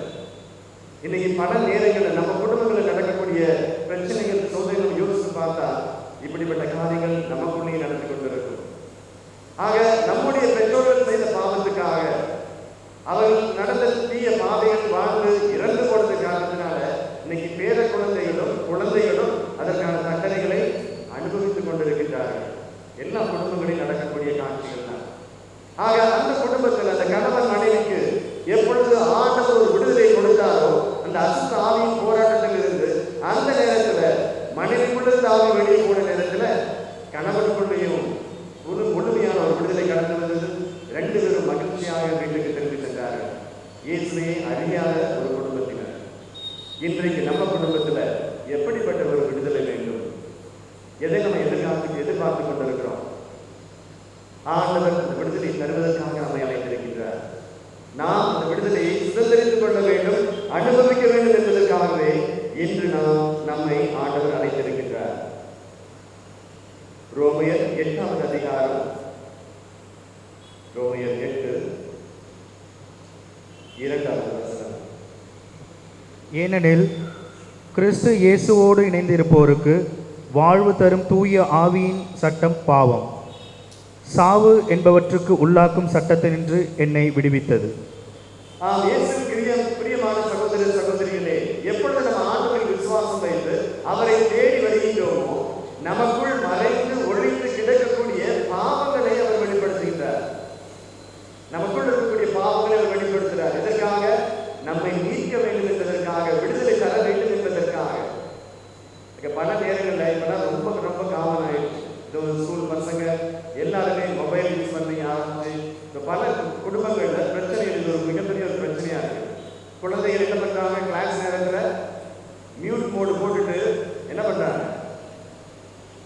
இன்னைக்கு பல நேரங்களில் நம்ம குடும்பங்களில் நடக்கக்கூடிய பிரச்சனைகள், சோதனைகள் யோசித்து பார்த்தா இப்படிப்பட்ட காரியங்கள் நமக்குள்ளேயே நடந்து கொண்டிருக்கும். ஆக நம்முடைய பெற்றோர்கள் செய்த பாவத்துக்காக, அவர்கள் நடந்த தீய பாதைகள் வாழ்ந்து இறந்து போனது காரணத்தினால இன்னைக்கு பேர குழந்தைகளும் அதற்கான தண்டனைகளை அனுபவித்துக் கொண்டிருக்கின்றார்கள். எல்லா குடும்பங்களிலும் நடக்கக்கூடிய காட்சிகள் தான். ஆக அந்த குடும்பத்தில் அந்த கணவன் மனைவிக்கு எப்பொழுது ஆண்டவர் ஒரு விடுதலை கொடுத்தாரோ, அந்த அசுத்த ஆவியின் போராட்டத்தில் இருந்து அந்த நேரத்தில் மனைவிக்குள்ள ஆவி வெளியே போன நேரத்தில் கணவனுக்குள்ளேயும் முழுமையான ஒரு விடுதலை கடந்து வந்தது. ரெண்டு பேரும் மகிழ்ச்சியாக வீட்டுக்கு திரும்பி சென்றார்கள். இயேசுவை அறியாத ஒரு குடும்பத்தினர். இன்றைக்கு நம்ம குடும்பத்தில் எப்படிப்பட்ட ஒரு விடுதலை வேண்டும்? எதை நம்ம எதிர்பார்த்து கொண்டிருக்கிறோம்? ஆண்டவர் அந்த விடுதலை தருவதற்காக நம்மை அழைத்திருக்கின்றார். நாம் அந்த விடுதலையை சுதந்திரித்துக் கொள்ள வேண்டும், அனுபவிக்க வேண்டும் என்பதற்காகவே இன்று நாம் நம்மை ஆண்டவர் அழைத்திருக்கின்றார். ரோமையர் 8வது அதிகாரம், ரோமையர் 8:2 வசனம். ஏனெனில் கிறிஸ்து இயேசுவோடு இணைந்திருப்போருக்கு வாழ்வு தரும் தூய ஆவியின் சட்டம் பாவம், சாவு என்பவற்றுக்கு உள்ளாக்கும் சட்டத்தினின்று என்னை விடுவித்தது. பிரியமான சகோதர சகோதரிகளே, எப்பொழுது நம்ம ஆண்டவரில் விசுவாசம் வைத்து அவரை தேடி வருகின்றோமோ, நமக்குள் மறைந்து ஒழித்து கிடக்கக்கூடிய பாவங்களை அவர் வெளிப்படுத்துகிறார். நமக்குள் இருக்கக்கூடிய பாவங்களை அவர் வெளிப்படுத்துகிறார். எதற்காக? நம்மை மீட்க வேண்டும் என்பதற்காக, விடுதலை தர வேண்டும் என்பதற்காக. பல நேரங்களில் இப்பெல்லாம் ரொம்ப ரொம்ப காமன் ஆயிடுச்சு. ஸ்கூல் பசங்க எல்லாருமே மொபைல் யூஸ் பண்ணி ஆரம்பிச்சு இப்போ பல குடும்பங்களில் பிரச்சனைகள், இது ஒரு மிகப்பெரிய ஒரு பிரச்சனையாக இருக்குது. குழந்தைகள் என்ன பண்ணுறாங்க? கிளாஸ் நேரத்தில் மியூட் மோடு போட்டுட்டு என்ன பண்ணுறாங்க?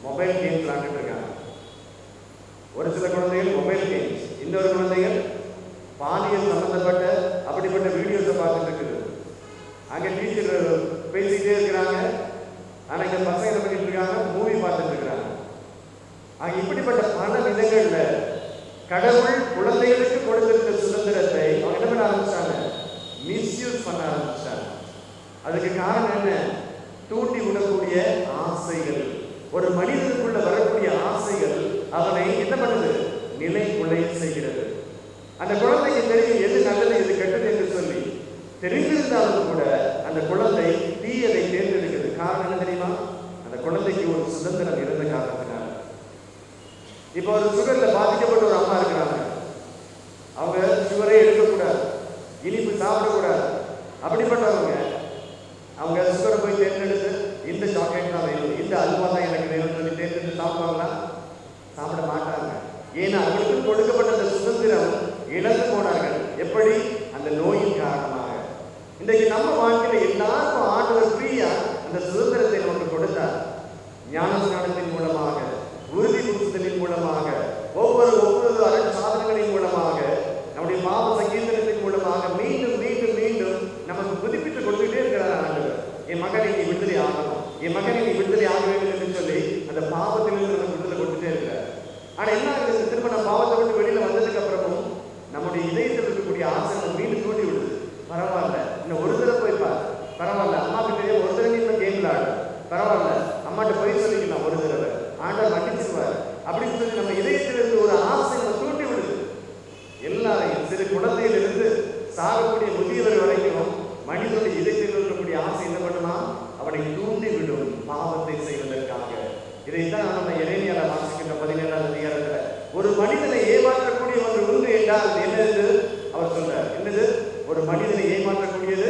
மொபைல் கேம்ஸ் விளாண்டுட்டு இருக்காங்க. ஒரு சில குழந்தைகள் மொபைல் கேம்ஸ், இன்னொரு குழந்தைகள் பாலியல் சம்பந்தப்பட்ட அப்படிப்பட்ட வீடியோஸை பார்த்துட்டு இருக்குது. அங்கே டீச்சர் பேசிக்கிட்டே இருக்கிறாங்க, ஆனால் இங்கே பசங்க என்ன பண்ணிட்டு இருக்காங்க? மூவி பார்த்துட்டு இருக்கிறாங்க. ஆக இப்படிப்பட்ட பல விதங்கள்ல கடவுள் குழந்தைகளுக்கு கொடுத்திருந்த சுதந்திரத்தை அவங்க என்ன பண்ண ஆரம்பிச்சாங்க? மிஸ்யூஸ் பண்ண ஆரம்பிச்சாங்க. அதுக்கு காரணம் என்ன? தூண்டி விடக்கூடிய ஆசைகள். ஒரு மனிதனுக்குள்ள வரக்கூடிய ஆசைகள் அவனை என்ன பண்ணுது? நிலை குலைய செய்கிறது. அந்த குழந்தைக்கு தெரியும் எது நல்லது எது கெட்டது என்று சொல்லி. தெரிந்திருந்தாலும் கூட அந்த குழந்தை தீயதை தேர்ந்தெடுக்கிறது. காரணம் என்ன தெரியுமா? அந்த குழந்தைக்கு ஒரு சுதந்திரம் இருந்த காரணத்தினால. இப்போ ஒரு சுகர்ல பாதிக்கப்பட்ட ஒரு அம்மா இருக்கிறாங்க. அவங்க சுகரே எடுக்கக்கூடாது, இனிப்பு சாப்பிடக்கூடாது. அப்படிப்பட்டவங்க அவங்க சுகரை போய் தேர்ந்தெடுத்து இந்த சாக்லேட் தான் வேணும், இந்த அல்வா தான் எனக்கு வேணும்னு சொல்லி தேர்ந்தெடுத்து சாப்பிடுவாங்களா? சாப்பிட மாட்டாங்க. ஏன்னா அவங்களுக்கு கொடுக்கப்பட்ட அந்த சுதந்திரம் இழந்து போனார்கள். எப்படி? அந்த நோயின் காரணமாக. இன்றைக்கு நம்ம வாழ்க்கையில் எல்லாருக்கும் ஆண்டவர் ஃப்ரீயா அந்த சுதந்திரத்தை நமக்கு கொடுத்தார். ஞானஸ்நானத்தின் மூலமாக, உறுதி புரிதலின் மூலமாக, ஒவ்வொரு சாதனங்களின் மூலமாக, நம்முடைய பாவ சங்கீர்த்தனத்தின் மூலமாக மீண்டும் மீண்டும் மீண்டும் நமக்கு புதுப்பித்து கொடுத்துட்டே இருக்கிறார் ஆண்டவர். என் மகனை நீ விடுதலை ஆகணும், என் மகனை நீ விடுதலை ஆக வேண்டும் என்று சொல்லி அந்த பாவத்திலிருந்து நமக்கு விடுதலை கொடுத்துட்டே இருக்கிறார். ஆனா என்ன ஆகுது? திரும்ப நம்ம பாவத்தை விட்டு வெளியில வந்ததுக்கு அப்புறமும் நம்முடைய இதயத்தில் இருக்கக்கூடிய ஆசை நம்ம மீண்டும் தூண்டி விடுது. பரவாயில்ல, இன்னும் ஒரு தடவை போய் பாரு, பரவாயில்ல அம்மா கிட்டே ஒரு தடவை இன்னும் கேம் விளையாடு, பரவாயில்ல அம்மாட்ட போய் சொல்லிக்கலாம் ஒரு தடவை, ஆண்டவர் மன்னிச்சிருவார் அப்படின்னு சொல்லி நம்ம இதயத்திலிருந்து ஒரு ஆசை நம்ம தூண்டி விடுது. எல்லாரையும் சிறு குழந்தையிலிருந்து சாகக்கூடிய முதியவர் வரைக்கும் மனிதனுடைய இதயத்தில் இருக்கக்கூடிய ஆசை என்ன பண்ணுமா? அவனை தூண்டி விடும் பாவத்தை செய்வதற்காக. இதைத்தான் நம்ம எரேமியால வாசிக்கின்ற 17ஆம் அதிகாரத்துல ஒரு மனிதனை ஏமாற்றக்கூடிய ஒன்று உண்டு என்றால் என்னது அவர் சொல்றார். என்னது? ஒரு மனிதனை ஏமாற்றக்கூடியது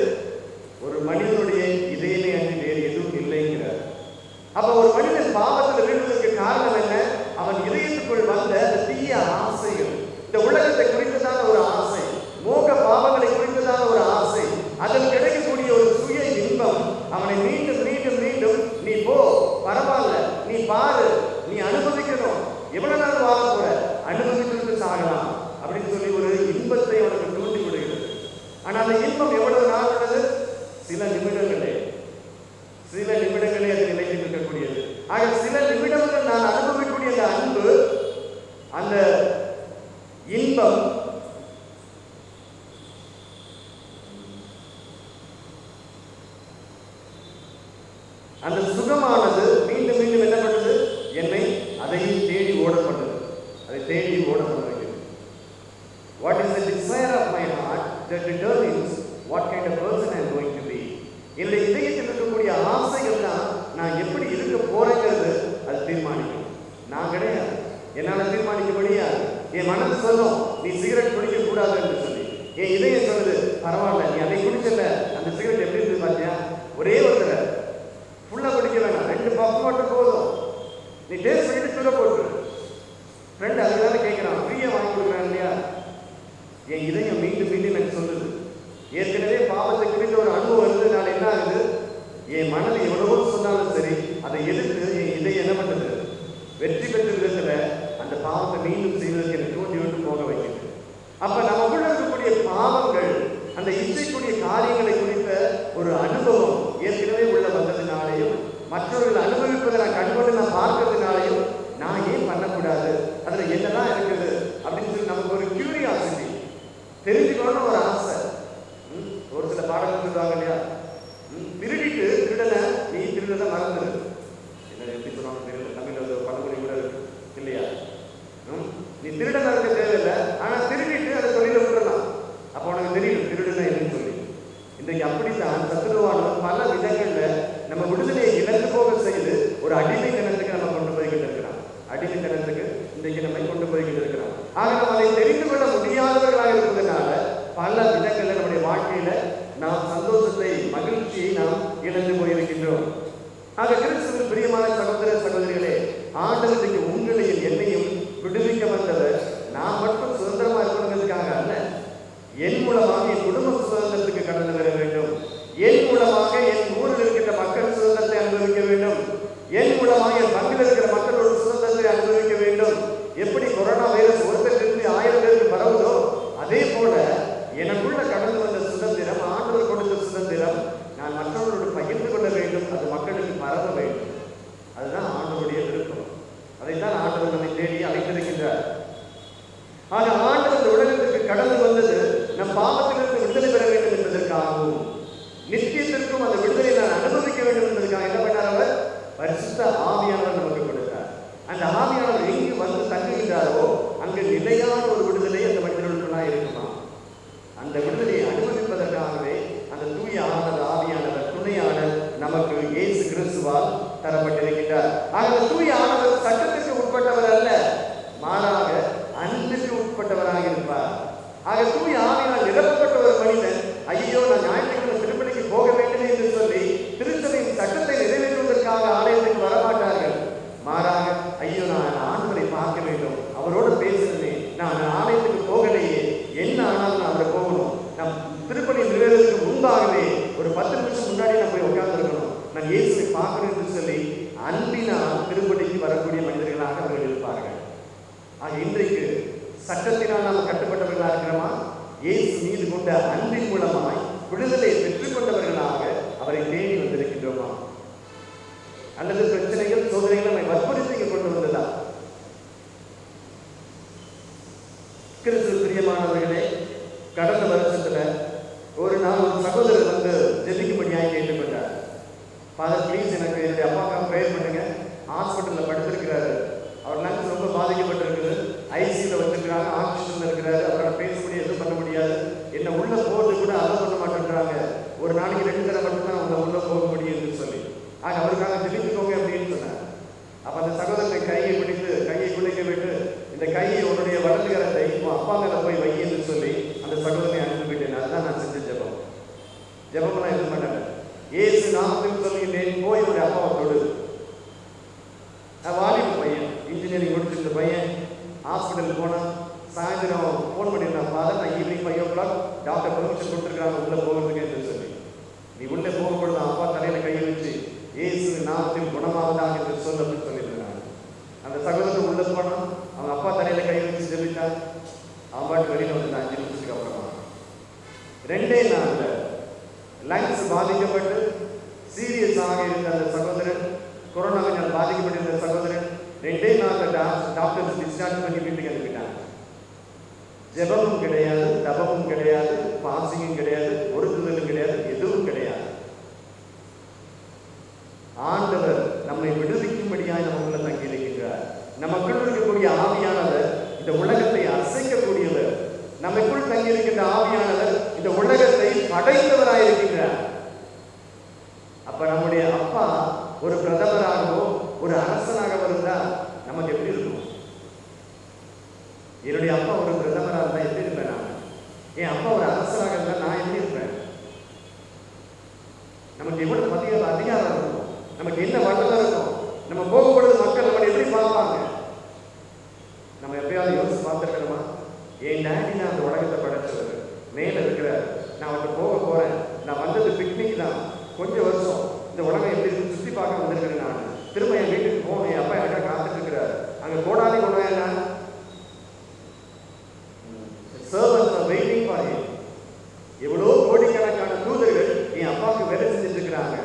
ஒரு மனிதனுடைய இதயமே அன்றி வேறு எதுவும் இல்லைங்கிறார். அப்ப ஒரு மனிதன் பாவத்தில் வீழ்வதற்கு காரணம் என்ன? அவன் இதயத்துக்குள் வந்த அந்த தீய ஆசைகள், இந்த உலகத்தை குறித்ததான ஒரு ஆசை, மோக பாவங்களை குறித்ததான ஒரு ஆசை, அதில் கிடைக்கக்கூடிய ஒரு சுய இன்பம் அவனை மீண்டும் மீண்டும் மீண்டும் நீ போ, பரவாயில்ல, நீ பாரு, நீ அனுபவிக்கணும், எவ்வளவு நாள் வாழ போற, அனுபவித்து சாகலாம் அப்படின்னு சொல்லி ஒரு இன்பத்தை அவனுக்கு தூண்டி விடுகிறது. ஆனா அந்த இன்பம் எவ்வளவு நாள் உள்ளது? சில நிமிடங்களே அது நிலைத்து இருக்கக்கூடியது. ஆக சில நிமிடங்கள் நான் அனுபவிக்கக்கூடிய அந்த அன்பு, அந்த இன்பம் அந்த சுகமானது மீண்டும் மீண்டும் என்ன பண்ணுது? என்னை அதையும் தேடி ஓட பண்ணுது, அதை தேடி ஓட பண்ணுகிறது. What is the desire of my heart that determines what kind of person I am going to be? என்னுடைய இதயத்தில் இருக்கக்கூடிய ஆசைகள் தான் நான் எப்படி இருக்க போறேங்கிறது அது தீர்மானிக்கும். நான் கிடையாது, என்னால தீர்மானிக்க முடியாது. என் மனது சொல்லும் நீ சிகரெட் குடிக்க கூடாது என்று சொல்லி, என் இதயம் சொல்லுது பரவாயில்ல, நீ அதை குடிச்சல, அந்த சிகரெட் எப்படி இருந்து பார்த்தியா, ஒரே ஒரு தடவை ஃபுல்லா குடிக்க வேணாம், 2 பஃப் மட்டும் போதும், நீ டேஸ்ட் பண்ணிட்டு சொல்ல போட்டு ஃப்ரெண்ட் அதுதானே கேட்கிறான், ஃப்ரீயா வாங்கி கொடுக்குறான் இல்லையா? என் இதயம் மீண்டும் மீண்டும் எனக்கு சொல்லுது. ஏற்கனவே பாவத்தை குறித்த ஒரு அனுபவம் இருந்ததுனால என்ன ஆகுது? என் மனது எவ்வளவோ சொன்னாலும் சரி, அதை எதிர்த்து என் இதயம் என்ன பண்ணுது? வெற்றி பெற்ற விதத்துல அந்த பாவத்தை மீண்டும் செய்வதற்கு எனக்கு தூண்டி விட்டு போக வைக்கிறது. அப்ப நமக்குள்ள இருக்கக்கூடிய பாவங்கள், அந்த இச்சைக்கூடிய காரியங்களை குறித்த ஒரு அனுபவம் ஏற்கனவே உள்ள வந்ததுனாலையும், மற்றவர்கள் அனுபவிப்பதை நான் கண்கொண்டு நான் பார்க்கறதுனாலையும் நான் ஏன் பண்ணக்கூடாது, அதுல என்னதான் இருக்குது அப்படின்னு சொல்லி நமக்கு ஒரு கியூரியாசிட்டி, தெரிஞ்சுக்கணும்னு ஒரு ஆசை. ஒரு சில பாடல்கள் சொல்லுவாங்க இல்லையா, திருடிட்டு திருடனை நீ திருடனை மறந்துடு, என்ன எப்படி சொல்லுவாங்க தெரியல, தமிழ்ல ஒரு பழமொழி கூட இருக்கு இல்லையா? நீ திருடனா இருக்க தேவையில்லை, ஆனா திருடிட்டு அதை தொழில விட்டுறலாம், அப்போ உனக்கு தெரியும் திருடனா என்னன்னு சொல்லி. இன்றைக்கு அப்படித்தான் சத்துருவானவன் பல விதங்கள்ல நம்ம விடுதலையை இழந்து போக செய்து ஒரு அடிமைத்தனத்துக்கு நம்ம கொண்டு போய்கிட்டு இருக்கிறான். அடிமைத்தனத்துக்கு இன்றைக்கு நம்மை கொண்டு போய்கிட்டு இருக்கிறான். ஆக நம்ம அதை தெரிந்து கொள்ள முடியாதவர்களாக இருப்பதனால பல விதங்கள்ல நம்முடைய வாழ்க்கையில நாம் சந்தோஷத்தை, மகிழ்ச்சியை நாம் இழந்து போயிருக்கின்றோம். ஆக கிறிஸ்துவின் பிரியமான சகோதர சகோதரிகளே, ஆண்டவருக்கு உங்களையும் என்னையும் விடுவிக்க வந்தவர் நான் மட்டும் சுதந்திரமா இருக்கணுங்கிறதுக்காக அல்ல, என் மூலமாக என் குடும்ப சுதந்திரத்துக்கு கடந்து வர வேண்டும், என் மூலமாக என் ஊரில் இருக்கின்ற மக்கள் சுதந்திரத்தை அனுபவிக்க வேண்டும், என் மூலமாக என் பங்கில் இருக்கிற மக்களோட சுதந்திரத்தை அனுபவிக்க வேண்டும். எப்படி கொரோனா வைரஸ் ஒருத்தருக்கு 1000 பேருக்கு பரவுதோ அதே போல எனக்குள்ள கடந்து வந்த சுதந்திரம், ஆண்டவர் கொடுத்த சுதந்திரம் நான் மற்றவர்களோடு பகிர்ந்து கொள்ள வேண்டும், அது மக்களுக்கு பரவ வேண்டும். அதுதான் ஆண்டவருடைய விருப்பம். அதைத்தான் ஆண்டவர் நம்மை தேடி அழைத்திருக்கின்றார். ஆக ஆண்டவர் உலகத்திற்கு கடந்து வந்தது நம் பாவத்திலிருந்து விடுதலை பெற வேண்டும் என்பதற்காகவும், நித்தியத்திற்கும் அந்த விடுதலை நான் அனுபவிக்க வேண்டும் என்பதற்காக என்ன பண்ணார்? அவர் பரிசுத்த ஆவியானவர் நமக்கு கொடுத்தார். அந்த ஆவியானவர் எங்கு வந்து தங்குகின்றாரோ அங்கு நிலையான ஒரு விடுதலை அந்த மனிதர்களுக்குள்ளாக இருக்குமா? அந்த விடுதலையை அனுபவிப்பதற்காகவே அந்த தூய ஆவியானவர் துணையாளர் நமக்கு இயேசு கிறிஸ்துவால் தரப்பட்டிருக்கின்றார். ஆக தூய ஆனவர் சட்டத்திற்கு உட்பட்டவர் அல்ல, மாறாக அன்பிற்கு உட்பட்டவராக இருப்பார். ஆக தூய ஆவியால் நிரப்பப்பட்ட ஒரு மனிதன் ஐயோ நான் ஞாயிற்றுக்கிழமை திருப்பலிக்கு போக வேண்டும் என்று சொல்லி திருச்சபையின் சட்டத்தை நிறைவேற்றுவதற்காக ஆலயத்துக்கு வரமாட்டார்கள். மாறாக ஐயோ நான் ஆண்டவரை பார்க்க வேண்டும், அவரோடு பேசணுமே, நான் ஆலயத்துக்கு போகலையே, என்ன ஆனாலும் நான் அவரை போகணும், நான் திருப்பலி நிறைவேறதுக்கு முன்பாகவே ஒரு 10 நிமிஷம் முன்னாடி நான் போய் உட்கார்ந்துருக்கணும், நான் இயேசுவை பார்க்கணும் என்று சொல்லி அன்பினால் திருப்பலிக்கு வரக்கூடிய மனிதர்களாக அவர்கள் இருப்பார்கள். ஆக இன்றைக்கு சட்டத்தினால் நாம் கட்டுப்பட்டவர்களாக இருக்கிறோமா? இயேசு மீது கொண்ட அன்பின் மூலமாய் விடுதலை பெற்றுக் கொண்டவர்களாக அவரை தேடி வந்திருக்கின்றோமா? அல்லது பிரச்சனைகள், சோதனைகள் நம்மை வற்புறுத்தி கொண்டு வந்ததா? கிறிஸ்து பிரியமானவர்களே, கடந்த வருஷத்துல ஒரு நாள் ஒரு சகோதரர் வந்து ஜெபிக்கும்படியாக கேட்டுக்கொண்டார். ஃபாதர் ப்ளீஸ் எனக்கு என்னுடைய அப்பாவுக்காக ப்ரேயர் பண்ணுங்க, ஹாஸ்பிட்டலில் படுத்திருக்கிறாரு, அவர் லங்ஸ் ரொம்ப பாதிக்கப்பட்டிருக்குது, ஐசியூல வச்சிருக்கிறாங்க, ஆக்சிஜன்ல இருக்கிறாரு, அவரால் பேச முடியாது, எதுவும் பண்ண முடியாது, என்ன உள்ள போறது கூட அலோ பண்ண மாட்டேன்றாங்க, ஒரு நாளைக்கு 2 தடவை மட்டும்தான் உள்ள போக முடியும்னு சொல்லி, ஆக அவருக்காக ஜெபிச்சுக்கோங்க அப்படின்னு சொன்னார். அப்ப அந்த சகோதரனை கையை பிடித்து கையை குளிக்க விட்டு, இந்த கையை உன்னுடைய வலது கரத்தை உன் அப்பா மேல போய் வை என்று சொல்லி அந்த சகோதரனை அனுப்பிவிட்டேன். அதுதான் நான் செஞ்ச ஜெபம். ஜெபம்லாம் எதுவும் பண்ணல. ஏசு நாமத்தில் சொல்லுகிறேன், போய் என்னுடைய அப்பாவை தொடு. வாலிப பையன், இன்ஜினியரிங் முடிச்சிருந்த பையன், ஹாஸ்பிட்டல் போனான். சாயந்தரம் ஃபோன் பண்ணியிருந்தான், ஃபாதர் நான் ஈவினிங் 5 o'clock டாக்டர் பெர்மிஷன் கொடுத்துருக்காங்க உள்ள போகிறதுக்கு என்று சொல்லி. நீ உள்ளே போகும்பொழுது அப்பா தலையில கையை வச்சு ஏசு நாமத்தில் குணமாவதாக என்று சொல்ல அப்படின்னு சொல்லியிருந்தாங்க. அந்த சகோதரன் உள்ள போனான், அவங்க அப்பா தலையில கையை வச்சு சொல்லிட்டான். அவன் பாட்டு வெளியில வந்து 5 நிமிஷத்துக்கு அப்புறமா 2 நாள்ல லங்ஸ் பாதிக்கப்பட்டு சீரியஸாக இருந்த அந்த சகோதரன், கொரோனாவினால் பாதிக்கப்பட்டிருந்த சகோதரன் 2 நாள்ல டாக்டர்ஸ் டிஸ்சார்ஜ் பண்ணி வீட்டுக்கு அனுப்பிட்டாங்க. ஜெபமும் கிடையாது, தபமும் கிடையாது, பாசிங்கும் கிடையாது, ஒருங்குதலும் கிடையாது, எதுவும் கிடையாது. ஆண்டவர் நம்மை விடுவிக்கும்படியாய் நமக்குள்ள தங்கி இருக்கின்றார். நமக்குள் இருக்கக்கூடிய ஆவியானவர் இந்த உலகத்தை அசைக்கக்கூடியவர். நமக்குள் தங்கி இருக்கின்ற ஆவியானவர் இந்த உலகத்தை படைத்தவராயிருக்கின்றார். அப்ப நம்முடைய அப்பா ஒரு பிரதமராகவோ ஒரு அரசனாக இருந்தா நமக்கு எப்படி இருக்கும்? என்னுடைய அப்பா ஒரு பிரதமராக இருந்தா எப்படி இருப்பேன் நான்? என் அப்பா ஒரு அரசராக இருந்தா நான் எப்படி இருப்பேன்? நமக்கு எவ்வளவு அதிகாரம் இருக்கும், நமக்கு என்ன வல்லமை இருக்கும், நம்ம போகும்பொழுது மக்கள் நம்ம எப்படி பார்ப்பாங்க? நம்ம எப்பயாவது யோசிச்சு பார்த்துருக்கணுமா? என் டேடி நான் அந்த உலகத்தை படைச்சவர், மேல இருக்கிறார், நான் அவர்கிட்ட போக போறேன், நான் வந்தது பிக்னிக் தான், கொஞ்சம் வருஷம் இந்த உலகம் எப்படி இருக்கு சுற்றி பார்க்க வந்திருக்கிறேன். நான் திரும்ப என் வீட்டுக்கு போகணும், என் அப்பா எனக்காக காத்துட்டு இருக்கிறார். அங்க கோடாலி கொண்டு வரேன், servants are waiting for him. எவ்வளோ கோடிக்கணக்கான தூதர்கள் என் அப்பாவுக்கு வேலை செஞ்சுட்டு இருக்கிறாங்க.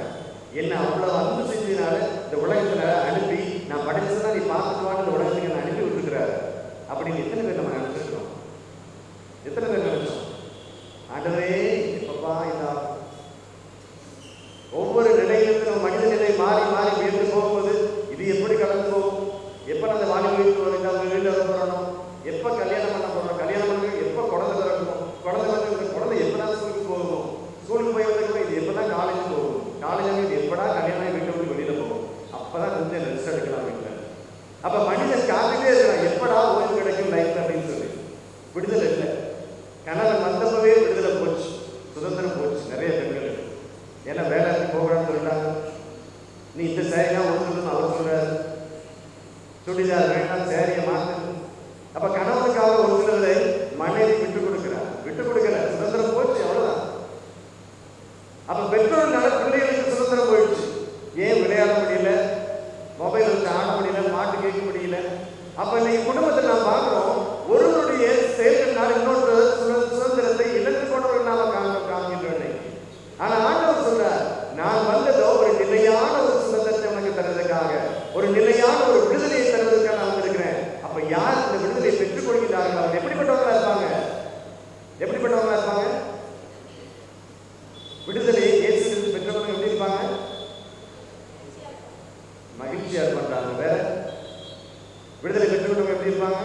என்ன அவ்வளவு அன்பு செஞ்சதுனால இந்த உலகத்துல அனுப்பி நான் படைச்சதான் நீ பார்த்துக்குவான்னு இந்த உலகத்துக்கு நான் அனுப்பி விட்டுருக்கிறாரு. அப்படின்னு எத்தனை பேர் நம்ம நினைச்சிருக்கோம்? எத்தனை பேர் நினைச்சோம்? ஆண்டவரே எப்பப்பா இதா ஒவ்வொரு நிலையிலிருந்து நம்ம மனித நிலை மாறி மாறி உயர்ந்து போகும்போது இது எப்படி கடந்து போகும்? எப்ப நம்ம வாங்கி வீட்டில் வரணும், எப்ப கல்யாணம் பண்ண போறோம், கல்யாணம் பண்ண எப்ப குழந்தை பிறக்கணும், குழந்தை எப்பதான் ஸ்கூலுக்கு போகணும், ஸ்கூலுக்கு போய் வந்து இது எப்பதான் காலேஜ் போகணும், காலேஜ் இது எப்படா கல்யாணம் வீட்டை விட்டு வெளியில போகும், அப்பதான் கொஞ்சம் ரெஸ்ட் எடுக்கலாம் வீட்டுல. அப்ப மனிதன் காத்துட்டே இருக்கலாம், எப்படா ஓய்வு கிடைக்கும் லைஃப் அப்படின்னு சொல்லி. விடுதலை இல்லை. கணவன் வந்தப்பவே விடுதலை போச்சு, சுதந்திரம் போச்சு நிறைய பெண்கள். ஏன்னா வேலைக்கு போகணும்னு சொல்லிட்டாங்க. நீ இந்த சேரியா ஒன்று அவர் சொல்றாரு, சுடிதார் வேண்டாம் சேரிய மாத்து. அப்ப கணவனுக்காக ஒரு சிலரை மனைவி விட்டு கொடுக்கிறார், விட்டு கொடுக்கல, சுதந்திரம் போச்சு, அவ்வளவுதான். அப்ப பெற்றோர்னால பிள்ளைகளுக்கு சுதந்திரம் போயிடுச்சு. ஏன் விளையாட முடியல, மொபைல் வச்சு ஆட முடியல, பாட்டு கேட்க முடியல. அப்ப இன்னைக்கு குடும்பத்தில் நாம் பார்க்கிறோம், ஒருவருடைய செயல்களால் இன்னொரு சுதந்திரத்தை இழந்து கொண்டவர்கள் நாம காண்கின்றோம். ஆனா ஆண்டவர் சொல்றார், நான் வந்ததோ ஒரு நிலையான ஒரு சுதந்திரத்தை உனக்கு தருவதற்காக, ஒரு நிலையான ஒரு விடுதலையை தருவதற்காக நான் வந்திருக்கிறேன். அப்ப யார் இந்த விடுதலையை பெற்றுக் கொள்கிறார்கள் அவங்க எப்படிப்பட்டவங்களா இருப்பாங்க? எப்படிப்பட்டவங்களா இருப்பாங்க? விடுதலையை இயேசுவிலிருந்து பெற்றவங்க எப்படி இருப்பாங்க? மகிழ்ச்சியா இருப்பாங்க. வேற விடுதலை பெற்றுக்கொண்டவங்க எப்படி இருப்பாங்க?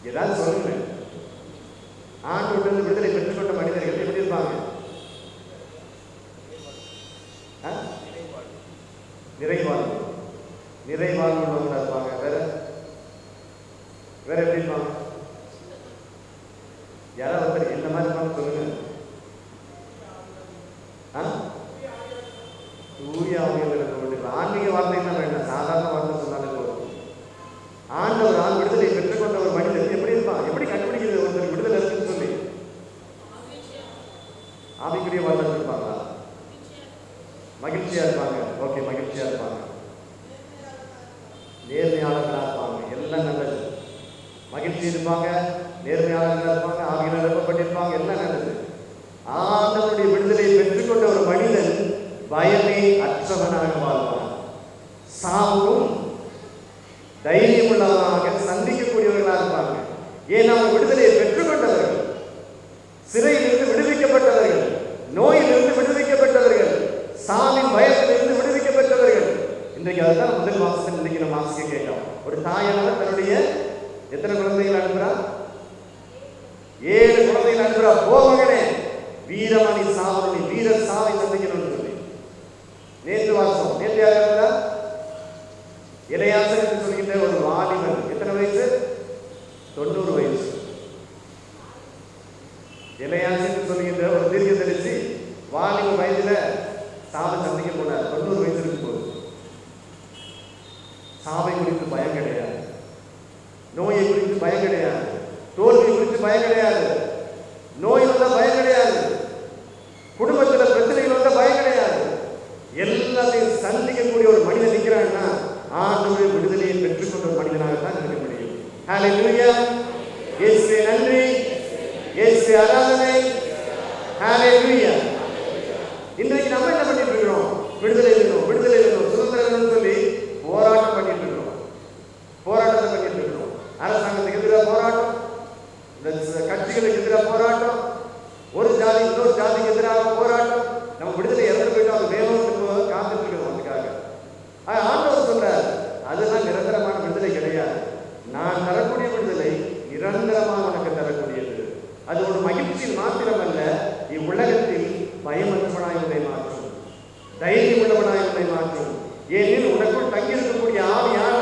ஏதாவது சொல்லுங்க. ஆண்டு விட்டு விடுதலை பெற்றுக்கொண்ட மனிதர்கள் எப்படி இருப்பாங்க? நிறைவாழ்வு நிறைவாழ்வு உள்ளவங்களா இருப்பாங்க. வேற வேற எப்படி இருப்பாங்க? யாராவது ஒருத்தர் என்ன மாதிரி இருப்பாங்க சொல்லுங்க. தூய ஆன்மீக வார்த்தைன்னா வேண்டாம், சாதாரண வார்த்தை சொன்னாலே போதும். ஆண்டவர் விடுதலை பெற்றுக்கொண்ட ஒரு மனிதன் எப்படி இருப்பான்? எப்படி கண்டுபிடிக்கிறது ஒருத்தர் விடுதலை இருக்குன்னு சொல்லி? ஆவிக்குரிய வாழ்க்கை இருப்பாங்களா? மகிழ்ச்சியா இருப்பாங்க. ஓகே, மகிழ்ச்சியா இருப்பாங்க, நேர்மையாளர்களா இருப்பாங்க, எல்லாம் நல்லது. மகிழ்ச்சி இருப்பாங்க, நேர்மையாளர்களா இருப்பாங்க, ஆவியில் நிரப்பப்பட்டிருப்பாங்க, எல்லாம் நல்லது. ஆண்டவருடைய விடுதலையை பெற்றுக்கொண்ட ஒரு மனிதன் பயமே அற்றவனாக வாழ்வான். சாவும் தைரியம் உள்ளவனாக சந்திக்கக்கூடியவர்களாக இருப்பாங்க. ஏன் அவங்க விடுதலையை பெற்றுக்கொண்டவர்கள், சிறையிலிருந்து விடுவிக்கப்பட்டவர்கள், நோயிலிருந்து விடுவிக்கப்பட்டவர்கள், சாவின் பயத்திலிருந்து விடுவிக்கப்பட்டவர்கள். இன்றைக்கு அதுதான் முதல் வாசகம். இன்னைக்கு நம்ம வாசிக்க கேட்டோம். ஒரு தாயானவர் தன்னுடைய எத்தனை குழந்தைகள் அனுப்புறா? 7 குழந்தைகள் அனுப்புறா. போ மகனே, வீரமணி சாவணி வீர சாவை சந்திக்கணும்னு சொல்லி. நேற்று வாசம், நேற்று யார் இருந்தா? எலியாசர் என்று சொல்கின்ற ஒரு வாலிபன், எத்தனை வயசு? 90 வயசு. எலியாசர் என்று சொல்கின்ற ஒரு தீர்க்கதரிசி வாலிப வயதுல சாவை சந்திக்க போனார். 90 வயசு இருக்கும் போது. சாவை குறித்து பயம் கிடையாது, நோயை குறித்து பயம் கிடையாது, தோல்வி குறித்து பயம் கிடையாது, நோய் வந்த பயம் கிடையாது, குடும்பத்துல பிரச்சனைகள் வந்த பயம் கிடையாது. எல்லாத்தையும் சந்திக்கக்கூடிய ஒரு மனிதன் நிற்கிறான்னா ஆண்டவருடைய விடுதலையை பெற்றுக்கொண்ட ஒரு மனிதனாகத்தான் இருக்க முடியும். ஹல்லேலூயா. இயேசுவே நன்றி, இயேசுவே ஆராதனை. ஹல்லேலூயா. இன்றைக்கு நம்ம என்ன பண்ணிட்டு இருக்கிறோம்? விடுதலை வேணும், விடுதலை வேணும், சுதந்திரம் வேணும்னு சொல்லி போராட்டம் பண்ணிட்டு இருக்கிறோம். போராட்டத்தை பண்ணிட்டு இருக்கிறோம். அரசாங்கத்துக்கு எதிராக போராட்டம், இந்த கட்சிகளுக்கு எதிராக போராட்டம், ஒரு ஜாதி இன்னொரு ஜாதிக்கு எதிராக போராட்டம். நம்ம விடுதலை இறந்து போயிட்டு அது வேணும்னு காத்துட்டு இருக்கிறோம். அதுக்காக ஆண்டவர் சொல்றார், அதெல்லாம் நிரந்தரமான விடுதலை கிடையாது. நான் தரக்கூடிய விடுதலை நிரந்தரமாக உனக்கு தரக்கூடியது. அது ஒரு மகிழ்ச்சியில் மாத்திரமல்ல, இவ்வுலகத்தில் பயமற்றவனாய் உன்னை மாற்றும், தைரியம் உள்ளவனாய் உன்னை மாற்றும். ஏனெனில் உனக்குள் தங்கியிருக்கக்கூடிய ஆவி யார்?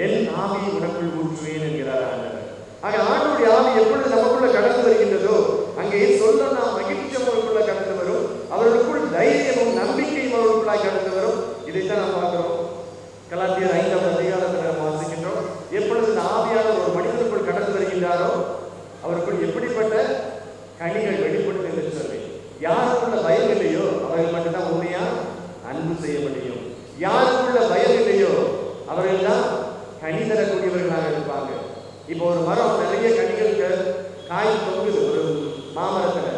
என் ஆவி உனக்குள் ஊற்றுவேன் என்கிறார் ஆண்டவர். ஆக ஆண்டவருடைய ஆவி எப்பொழுது நமக்குள்ள கடந்து வருகின்றதோ அங்கே சொல்ல நாம் மகிழ்ச்சி அவர்களுக்குள்ள கடந்து வரும், அவர்களுக்குள் தைரியமும் நம்பிக்கையும் அவர்களுக்குள்ளாய் கடந்து வரும். இதைத்தான் நாம் பார்க்கிறோம். கலாத்தியர் 5ஆம் அதிகாரத்தில் நாம் வாசிக்கின்றோம். எப்பொழுது இந்த ஆவியானவர் ஒரு மனிதனுக்குள் கடந்து வருகின்றாரோ அவருக்குள் எப்படிப்பட்ட கனிகள் வெளிப்படும் என்று சொல்லி, யாருக்குள்ள பயம் இல்லையோ அவர்கள் மட்டும்தான் உண்மையா அன்பு செய்ய முடியும். யாருக்குள்ள பயம் இல்லையோ அவர்கள் தான் கனி தரக்கூடியவர்களாக இருப்பாங்க. இப்போ ஒரு மரம் நிறைய கனிகளுக்கு காய் தொங்குது ஒரு மாமரத்துல.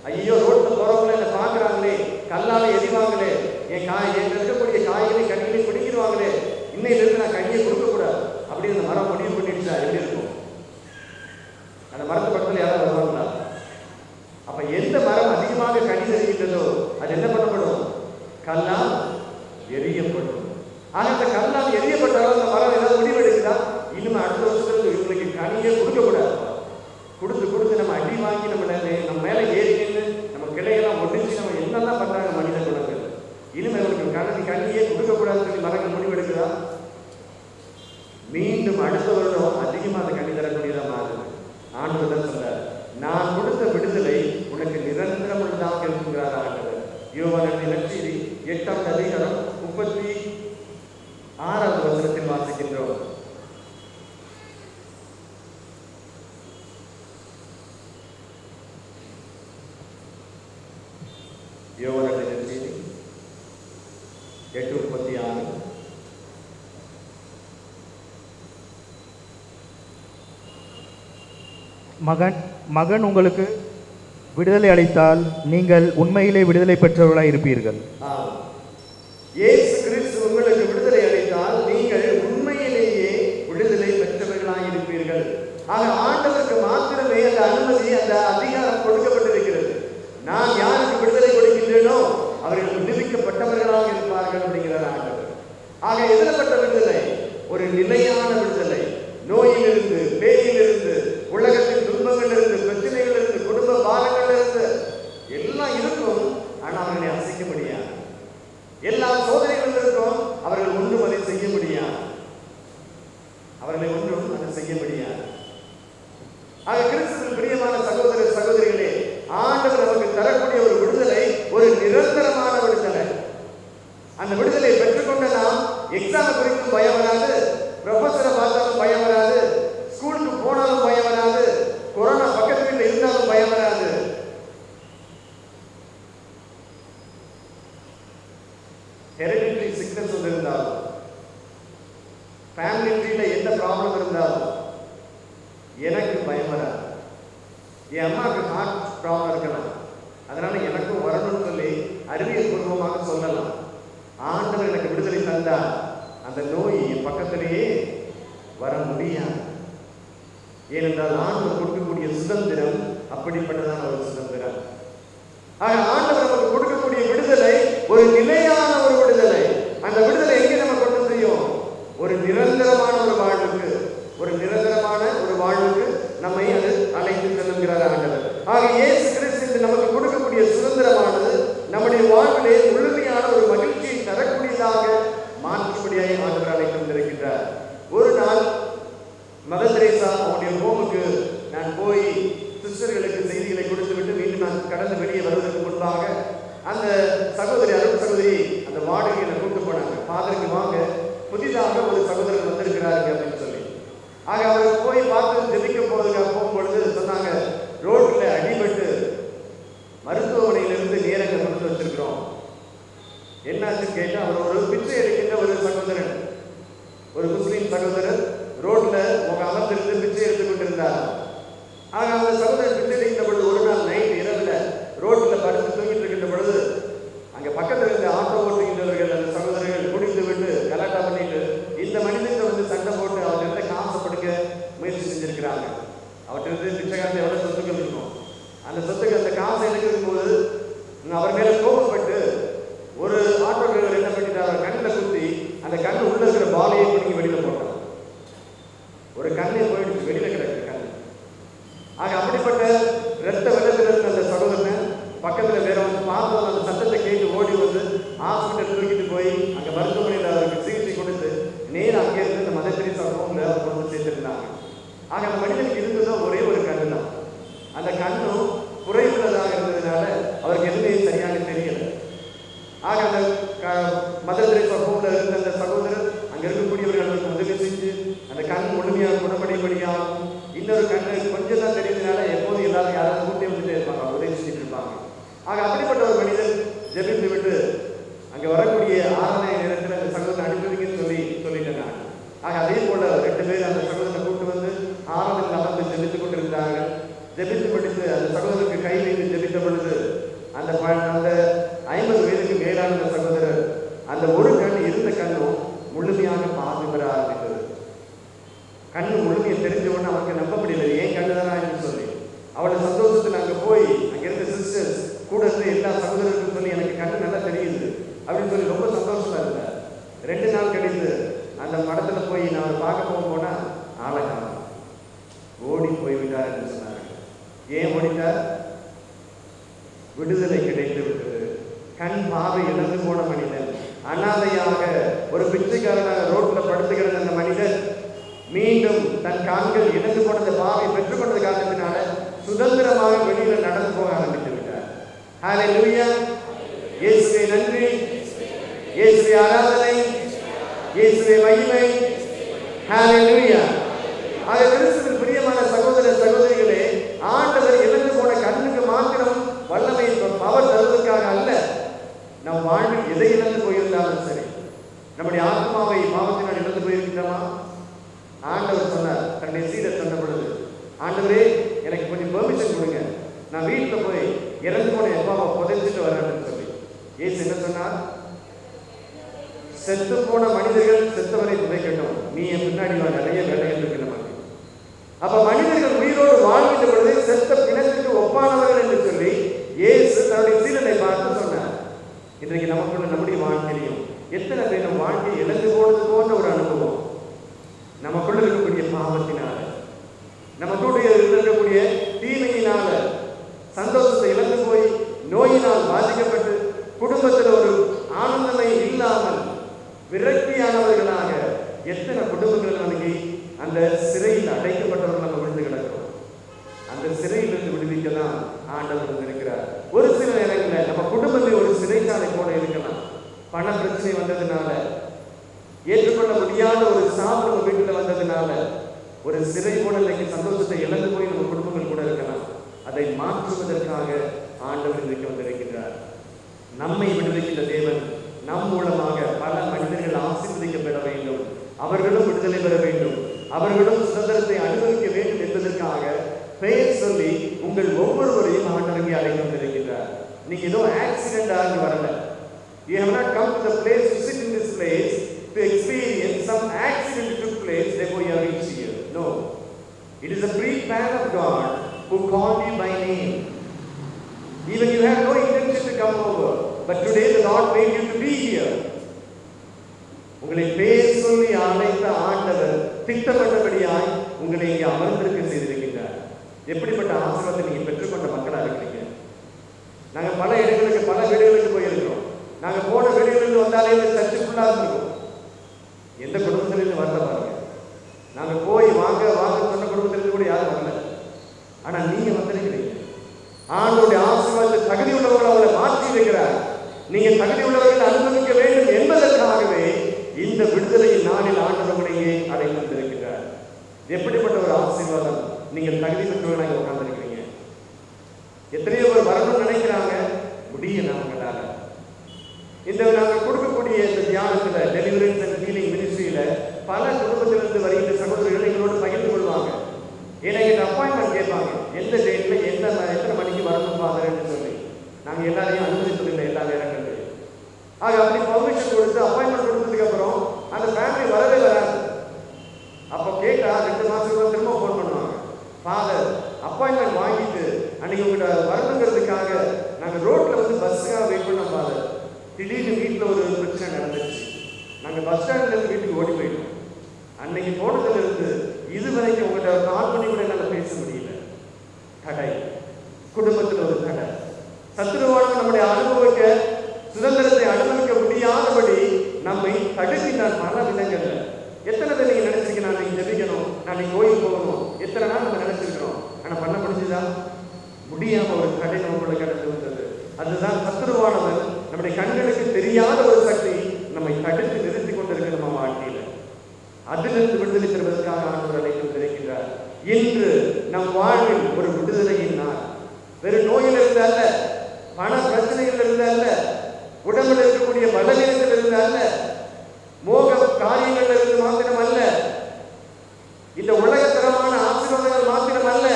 ஐயோ, ரோட்ல போறவங்கள என்ன பாக்குறாங்களே, கல்லால எரிவாங்களே, என் இருக்கக்கூடிய காய்களை கனிகளை பிடிக்கிடுவாங்களே, இன்னையிலிருந்து நான் கனியை கொடுக்க கூடாது அப்படின்னு அந்த மரம் முடிவு பண்ணிடுச்சா எப்படி இருக்கும்? அந்த மரத்து பக்கத்துல யாராவது வருவாங்களா? அப்ப எந்த மரம் அதிகமாக கனி தருகின்றதோ அது என்ன பண்ணப்படும்? கல்லால் எரியப்படும். ஆனா அந்த கல்லால் எரியப்பட்டாலும் அந்த மரம் ஏதாவது முடிவெடுக்குதா? இனிமே அடுத்த வருஷத்துல இவங்களுக்கு கனியே கொடுக்க கூடாது. கொடுத்து கொடுத்து நம்ம அடி வாங்கி நம்ம மேல ஏறி நின்று நம்ம கிளையெல்லாம் ஒடிச்சு நம்ம என்னெல்லாம் பண்றாங்க மனித குணங்கள். இனிமே இவங்களுக்கு கனியே கொடுக்க கூடாதுன்னு சொல்லி மரங்கள் முடிவெடுக்குதா? மீண்டும் அடுத்த வருடம் அதிகமா அந்த கனி தரக்கூடியதா மாறுது. ஆண்டவர் தான் சொல்றார், நான் கொடுத்த விடுதலை உனக்கு நிரந்தரம் உள்ளதாக இருக்குங்கிறார் ஆண்டவர். யோவான் நற்செய்தி 8ஆம் அதிகாரம் 36ஆவது வசனத்தில் வாசிக்கின்றோம். யோவான் நற்செய்தி 8:36. மகன் உங்களுக்கு விடுதலை அளித்தால் நீங்கள் உண்மையிலே விடுதலை பெற்றவர்களாய் இருப்பீர்கள். இயேசு கிறிஸ்து உங்களுக்கு விடுதலை அளித்தால் நீங்கள் உண்மையிலேயே விடுதலை பெற்றவர்களாய் இருப்பீர்கள். ஆக ஆண்டவருக்கு மாத்திரமே அந்த அனுமதி, அந்த அதிகாரம் கொடுக்கப்பட்டிருக்கிறது. நான் யாருக்கு விடுதலை கொடுக்கின்றேனோ அவர்கள் விடுவிக்கப்பட்டவர்களாக இருப்பார்கள் அப்படிங்கிறார் ஆண்டவர். ஆக எதிரப்பட்ட விடுதலை ஒரு நிலையான விடுதலை. நோயிலிருந்து, பேயிலிருந்து, உலகத்தின் துன்பங்களிலிருந்து, பிரச்சனைகளிலிருந்து, குடும்ப பாரங்களிலிருந்து எல்லாம் இருக்கும். ஆனால் அவர்களை அசைக்க முடியாது. எல்லா சோதனைகளும் இருக்கும், அவர்கள் ஒன்றும் அதை செய்ய முடியாது. அவர்களை ஒன்றும் அதை செய்ய முடியாது. ஆக கிறிஸ்துவின் பிரியமான சகோதர சகோதரிகளே, ஆண்டவர் நமக்கு தரக்கூடிய ஒரு விடுதலை ஒரு நிரந்தரமான விடுதலை. அந்த விடுதலை பெற்றுக்கொண்ட நாம் எக்ஸாம் குறித்தும் பயம் வராது, ப்ரொஃபஸரை பார்த்தாலும் பயம் வராது, ஸ்கூலுக்கு போனாலும் பயம் வராது, கொரோனா பக்கத்து வீட்டில் இருந்தாலும் பயம் வராது. ஹெரிடிட்டரி சிக்னஸ் ஒன்று இருந்தாலும், ஃபேமிலி ட்ரீல எந்த ப்ராப்ளம் இருந்தாலும் எனக்கு பயம் வராது. என் அம்மாவுக்கு ஹார்ட் ப்ராப்ளம் இருக்கலாம், அதனால எனக்கும் வரணும்னு சொல்லி அறிவியல் பூர்வமாக சொல்லலாம். ஆண்டவர் எனக்கு விடுதலை தந்தா அந்த நோய் என் பக்கத்திலேயே வர முடியாது. ஏனென்றால் ஆண்டவர் கொடுக்கக்கூடிய சுதந்திரம் அப்படிப்பட்டதான ஒரு சுதந்திரம். ஆக ஆண்டவர் நமக்கு கொடுக்கக்கூடிய விடுதலை ஒரு நிலையான ஒரு விடுதலை. அந்த விடுதலை எங்கே நம்ம கொண்டு செய்யும்? ஒரு நிரந்தரமான ஒரு வாழ்வுக்கு, ஒரு நிரந்தரமான ஒரு வாழ்வுக்கு நம்மை அது அழைத்து செல்லுகிறார் ஆண்டவர். ஆக இயேசு கிறிஸ்து நமக்கு கொடுக்கக்கூடிய சுதந்திரமானது நம்முடைய வாழ்விலே முழுமையான ஒரு மகிழ்ச்சியை தரக்கூடியதாக மாற்றி சொல்லி அந்த வாடகையை கூட்டு போனாங்க. ஃபாதருக்கு வாங்க, புதிதாக ஒரு சகோதரர் வந்திருக்கிறாருங்க அப்படின்னு சொல்லி. ஆக அவருக்கு போய் பார்த்து ஜெபிக்க போகும்பொழுது சொன்னாங்க, ரோட்ல அடிபட்டு மருத்துவமனையிலிருந்து நேரங்க கொண்டு வச்சிருக்கிறோம். என்னாச்சுன்னு கேட்டா, அவர் ஒரு பிச்சை எடுக்கின்ற ஒரு சகோதரன், ஒரு முஸ்லீம் சகோதரர் ரோட்ல அமர்ந்திருந்து பிச்சை எடுத்துக் கொண்டிருந்தார். ஆக அந்த சகோதரர் பிச்சை எடுக்கின்ற பொழுது ஒரு நாள் நைட் இரவுல ரோட்ல படுத்து தூங்கிட்டு இருக்கின்ற பொழுது அங்க பக்கத்தில் இருந்த ஆட்டோ ஓட்டுகின்றவர்கள் அந்த சகோதரர்கள் குடித்து விட்டு கலாட்டா பண்ணிட்டு இந்த மனிதத்தை வந்து சண்டை போட்டு அவர்கிட்ட காசை படுக்க முயற்சி செஞ்சிருக்கிறாங்க. அவர்கிட்ட பிச்சைக்காரன் எவ்வளவு சொத்துக்கள் இருக்கும், அந்த சொத்துக்கு அந்த காசை எடுக்கும் போது அவர் மேல கோபப்பட்டு ஒரு ஆட்டோ டிரைவர் என்ன பண்ணிட்டார், கண்ணில் குத்தி அந்த கண்ணு உள்ள இருக்கிற பாலையை பிடிங்கி வெளியில போட்டார். ஒரு கண்ணை போயிடுச்சு, வெளியில கிடக்கு கண்ணு. ஆக அப்படிப்பட்ட இரத்த வெள்ளத்தில் இருந்த அந்த சகோதரனை பக்கத்துல வேற வந்து பார்த்தோம், அந்த சத்தத்தை கேட்டு ஓடி வந்து ஹாஸ்பிட்டல் தூக்கிட்டு போய் அங்க மருத்துவமனையில் அவருக்கு சிகிச்சை கொடுத்து நேரம் அங்கே இருந்து இந்த மதர் தெரேசா ஹோம்ல அவர் கொண்டு சேர்த்திருந்தாங்க. ஆக அந்த மனிதனுக்கு இருந்ததோ ஒரே ஒரு கண்ணு தான். அந்த கண்ணும் குறைவுள்ளதாக இருந்ததுனால அவருக்கு எதுவுமே சரியாக தெரியல. ஆக அந்த மதர் தெரேசா ஹோம்ல இருந்த அந்த சகோதரர் அங்க இருக்கக்கூடியவர்களுக்கு உதவி செஞ்சு அந்த கண் முழுமையாக குணமடைபடியாகும். இன்னொரு கண்ணு கொஞ்சம் தான் தெரியுதுனால எப்போதும் எல்லாரும் யாராவது கூட்டி வந்துட்டே இருப்பாங்க, உதவி செஞ்சுட்டு இருப்பாங்க. ஆக அப்படிப்பட்ட ஒரு மனிதன் ஜெபித்து விட்டு அங்க வரக்கூடிய ஆராதனை நேரத்தில் அந்த சகோதரன் அனுப்புவீங்கன்னு சொல்லிட்டேன் நான். ஆக அதே போல 2 பேர் அந்த சகோதரனை கூட்டு வந்து ஆராதனையில் அமர்ந்து ஜெபித்துக் கொண்டிருந்தார்கள். ஜெபித்து படித்து அந்த சகோதரருக்கு கை வைத்து ஜெபித்த பொழுது அந்த 50 வயதுக்கு மேலான அந்த சகோதரர் அந்த ஒரு கண் இருந்த கண்ணும் முழுமையாக பார்வை பெற ஆரம்பித்தது. கண்ணு முழுமையை தெரிஞ்சவொன்னு அவருக்கு நம்ப முடியல, ஏன் கண்ணு தானா என்று சொல்லி. அவளை சந்தோஷத்தில் அங்கே போய் அங்கே இருந்த சிஸ்டர்ஸ் கூட இருந்து எல்லா சகோதரருக்கும் சொல்லி எனக்கு கண்ணு நல்லா தெரியுது அப்படின்னு சொல்லி ரொம்ப சந்தோஷமா இருந்தார். 2 நாள் கழித்து அந்த மடத்துல போய் நான் பார்க்க போனா ஆளை காணோம், ஓடி போய்விட்டார் என்று சொன்னாங்க. ஏன் ஓடிட்டார்? விடுதலை கிடைத்து விட்டது. கண் பார்வை இழந்து போன மனிதன், அனாதையாக ஒரு பிச்சைக்காரனாக ரோட்ல படுத்து கிடந்த அந்த மனிதன் மீண்டும் தன் கண்கள் இழந்து போனது பார்வை பெற்றுக்கொண்டது காரணத்தினால சுதந்திரமாக வெளியில நடந்து போக ஆரம்பித்து விட்டார். ஹல்லேலூயா! இயேசுவே நன்றி, இயேசுவே ஆராதனை, இயேசுவே மகிமை. ஹல்லேலூயா! ஆக கிறிஸ்துவின் பிரியமான சகோதர சகோதரிகளே, ஆண்டவர் இழந்து போன கண்ணுக்கு மாத்திரம் வல்லமை பவர் தருவதற்காக அல்ல, நம் வாழ்வில் எதை இழந்து போயிருந்தாலும் சரி, நம்முடைய ஆத்மாவை பாவத்தினால் இழந்து போயிருக்கிறோமா? ஆண்டவர் சொன்னார், தன்னுடைய சீடர் சொன்ன பொழுது, ஆண்டவரே எனக்கு கொஞ்சம் பெர்மிஷன் கொடுங்க, நான் வீட்டில் போய் இறந்து போன எப்பாவை புதைச்சிட்டு வரேன்னு சொல்லி. ஏசு என்ன சொன்னார்? செத்து போன மனிதர்கள் செத்தவரை புதைக்கட்டும், நீ என் பின்னாடி நிறைய வேலைகள் இருக்கு நமக்கு. அப்ப மனிதர்கள் உயிரோடு வாழ்கின்ற பொழுது செத்த பிணத்துக்கு ஒப்பானவர்கள் என்று சொல்லி இயேசு தன்னுடைய சீடனை பார்த்து சொன்னார். இன்றைக்கு நமக்குள்ள நம்முடைய வாழ்க்கையிலையும் எத்தனை பேர் நம் வாழ்க்கையை இழந்து போனது போன்ற ஒரு அனுபவம், நமக்குள்ள இருக்கக்கூடிய பாவத்தினால, நமக்குடைய இருக்கக்கூடிய தீமையினால சந்தோஷத்தை இழந்து போய் நோயினால் பாதிக்கப்பட்டு குடும்பத்தில் ஒரு ஆனந்தமே இல்லாமல் விரக்தியானவர்களாக எத்தனை குடும்பங்கள் நமக்கு அந்த சிறையில் அடைக்கப்பட்டவர்கள் நம்ம விழுந்து கிடக்கிறோம். அந்த சிறையிலிருந்து விடுவிக்க தான் ஆண்டவர் இருக்கிறார். ஒரு சில நேரங்களில் நம்ம குடும்பத்தை ஒரு சிறைச்சாலை போல இருக்கலாம். பண பிரச்சனை வந்ததுனால, ஏற்றுக்கொள்ள முடியாத ஒரு சாவு நம்ம வீட்டில் வந்ததுனால ஒரு சிறை போல இன்னைக்கு சந்தோஷத்தை இழந்து போய் நம்ம குடும்பங்கள் கூட இருக்கலாம். அதை மாற்றுவதற்காக ஆண்டவர் இன்றைக்கு வந்திருக்கிறார். நம்மை விடுவிக்கின்ற தேவன் நம் மூலமாக பல மனிதர்கள் ஆசீர்வதிக்கப்பட வேண்டும், அவர்களும் விடுதலை பெற வேண்டும், அவர்களும் சுதந்திரத்தை அனுபவிக்க வேண்டும் என்பதற்காக பெயர் சொல்லி உங்கள் ஒவ்வொருவரையும் ஆண்டவரை அழைத்து வந்திருக்கிறார். நீங்க ஏதோ ஆக்சிடென்ட் ஆகி வரல. You have not come to the place to sit in this place to experience some accident took place therefore you have reached here. No, it is a pre-plan of God who called you by name. Even you have no intention to come over, but today the Lord made you to be here. உங்களை பேர் சொல்லி அழைத்த ஆண்டவர் திட்டமிட்டபடியாய் உங்களை இங்கே அமர்ந்திருக்க செய்திருக்கின்றார். எப்படிப்பட்ட ஆசீர்வாதத்தை நீங்க பெற்றுக்கொண்ட மக்களாக இருக்கிறீங்க. நாங்க பல இடங்களுக்கு பல வீடுகளுக்கு போயிருக்கிறோம். நாங்க போன வீடுகளிலிருந்து வந்தாலே சர்ச்சுக்குள்ளாக இருக்கும். எந்த குடும்பத்திலிருந்து வரல பாருங்க. நாங்க போய் வாங்க வாங்க சொன்ன குடும்பத்திலிருந்து கூட யாரும் வரல. ஆனா நீங்க வந்திருக்கிறீங்க. ஆண்டவருடைய ஆசீர்வாதத்தை தகுதி உள்ளவர்கள் அவங்களை மாற்றி வைக்கிறார். நீங்க தகுதி உள்ளவர்கள் அனுபவி இங்கே அழைத்து வந்திருக்கிறார். எப்படிப்பட்ட ஒரு ஆசீர்வாதம்! நீங்கள் தகுதி பெற்றவர்களாக உட்கார்ந்திருக்கிறீங்க. எத்தனையோ பேர் வரணும்னு நினைக்கிறாங்க, முடியல அவங்களால. இந்த நாங்கள் கொடுக்கக்கூடிய இந்த தியானத்துல டெலிவரன்ஸ் அண்ட் ஹீலிங் மினிஸ்ட்ரியில பல குடும்பத்திலிருந்து வருகின்ற சகோதரர்கள் எங்களோடு பகிர்ந்து கொள்வாங்க. ஏன்னா எங்கிட்ட அப்பாயின்மெண்ட் கேட்பாங்க, எந்த டேட்ல எத்தனை மணிக்கு வரணும் ஃபாதர்ன்னு சொல்லி. நாங்கள் எல்லாரையும் அனுமதிப்பதில்லை எல்லா நேரங்களிலும். ஆக அப்படி பர்மிஷன் கொடுத்து அப்பாயின்மெண்ட் கொடுத்ததுக்கு அப்புறம் அந்த ஃபேமிலி வரவே வராது. அப்போ கேட்டா 2 மாசத்துக்கு திரும்ப ஃபோன் பண்ணுவாங்க, ஃபாதர் அப்பாயின்மெண்ட் வாங்கிட்டு அன்னைக்கு உங்கள்கிட்ட வரணுங்கிறதுக்காக நாங்கள் ரோட்ல வந்து பஸ்ஸுக்காக வெயிட் பண்ணோம் ஃபாதர். திடீர்னு வீட்டில் ஒரு பிரச்சனை நடந்துச்சு, நாங்கள் பஸ் ஸ்டாண்ட்லேருந்து வீட்டுக்கு ஓடி போயிட்டோம். அன்னைக்கு போனதுலேருந்து இதுவரைக்கும் உங்கள்கிட்ட கால் பண்ணி கூட என்னால் பேச முடியல. தடை, குடும்பத்தில் ஒரு தடை. சத்துருவான நம்முடைய அனுபவிக்க சுதந்திரத்தை அனுபவிக்க முடியாதபடி நம்மை தடுக்கின்றான் பல விதங்கள்ல. எத்தனை பேர் நீங்க நினைச்சிருக்கீங்க, நான் நீங்க ஜெபிக்கணும், நான் நீங்க கோயில் போகணும், எத்தனை நாள் நம்ம நினைச்சிருக்கிறோம். ஆனா பண்ண முடிஞ்சுதா? முடியாம ஒரு தடை நம்மளோட கடந்து வந்தது. அதுதான் சத்துருவானவன் நம்முடைய கண்களுக்கு தெரியாத ஒரு சக்தி நம்மை தடுத்து நிறுத்தி கொண்டிருக்கிற நம்ம வாழ்க்கையில. அதிலிருந்து விடுதலை பெறுவதற்காக ஆண்டவர் அழைத்து வந்திருக்கிறார். இன்று நம் வாழ்வில் ஒரு விடுதலையின் நாள். வெறும் நோயில் இருந்து அல்ல, பண பிரச்சனைகள் இருந்து அல்ல, உடம்பில் இருக்கக்கூடிய பலவீனத்தில் இருந்து அல்ல, மோக காரியங்கள் இருந்து மாத்திரம் அல்ல, இந்த உலகத்தரமான ஆசீர்வாதங்கள் மாத்திரம் அல்ல,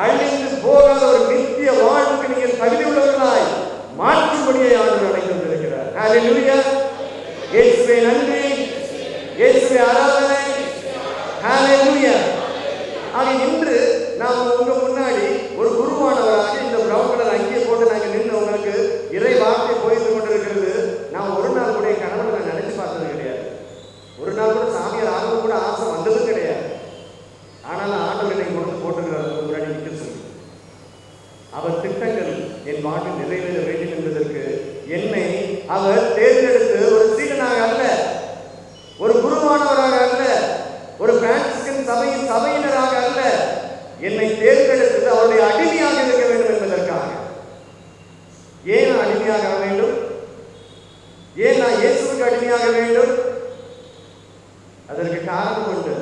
அழிந்து போகாத ஒரு நித்திய வாழ்வுக்கு நீங்கள் தகுதி உள்ளவர்களாய் மாற்றும்படியை ஆண்டவர் அழைத்து வந்திருக்கிறார். ஹல்லேலூயா! இயேசுவே நன்றி, இயேசுவே ஆராதனை. ஹல்லேலூயா! ஆக இன்று நாம் உங்க முன்னாடி ஒரு குருவானவராக இந்த பிரவுன் கலர் அங்கேயே போட்டு நாங்கள் நின்று உங்களுக்கு இறை வார்த்தை போயிட்டு கொண்டிருக்கிறது. நான் ஒரு நாள் கூட என் கணவனை நான் நினைச்சு பார்த்தது கிடையாது. ஒரு நாள் கூட சாமியார் ஆகவும் கூட ஆசை வந்ததும் கிடையாது. ஆனாலும் ஆண்டவர் என்னை கொண்டு போட்டுக்கிறார் முன்னாடி நிற்க சொல்லி. அவர் திட்டங்கள் என் வாழ்வில் நிறைவேற வேண்டும் என்பதற்கு என்னை அவர் தேர்ந்தெடுத்து ஒரு சீடனாக அல்ல, ஒரு குருவானவராக அல்ல, ஒரு பிரான்சிஸ்கன் சபையினராக அல்ல, என்னை தேர்ந்தெடுத்தது அவருடைய அடிமையாக இருக்க வேண்டும் என்பதற்காக. ஏன் அடிமையாக வேண்டும்? ஏன் நான் இயேசுவுக்கு அடிமையாக வேண்டும்? அதற்கு காரணம் உண்டு.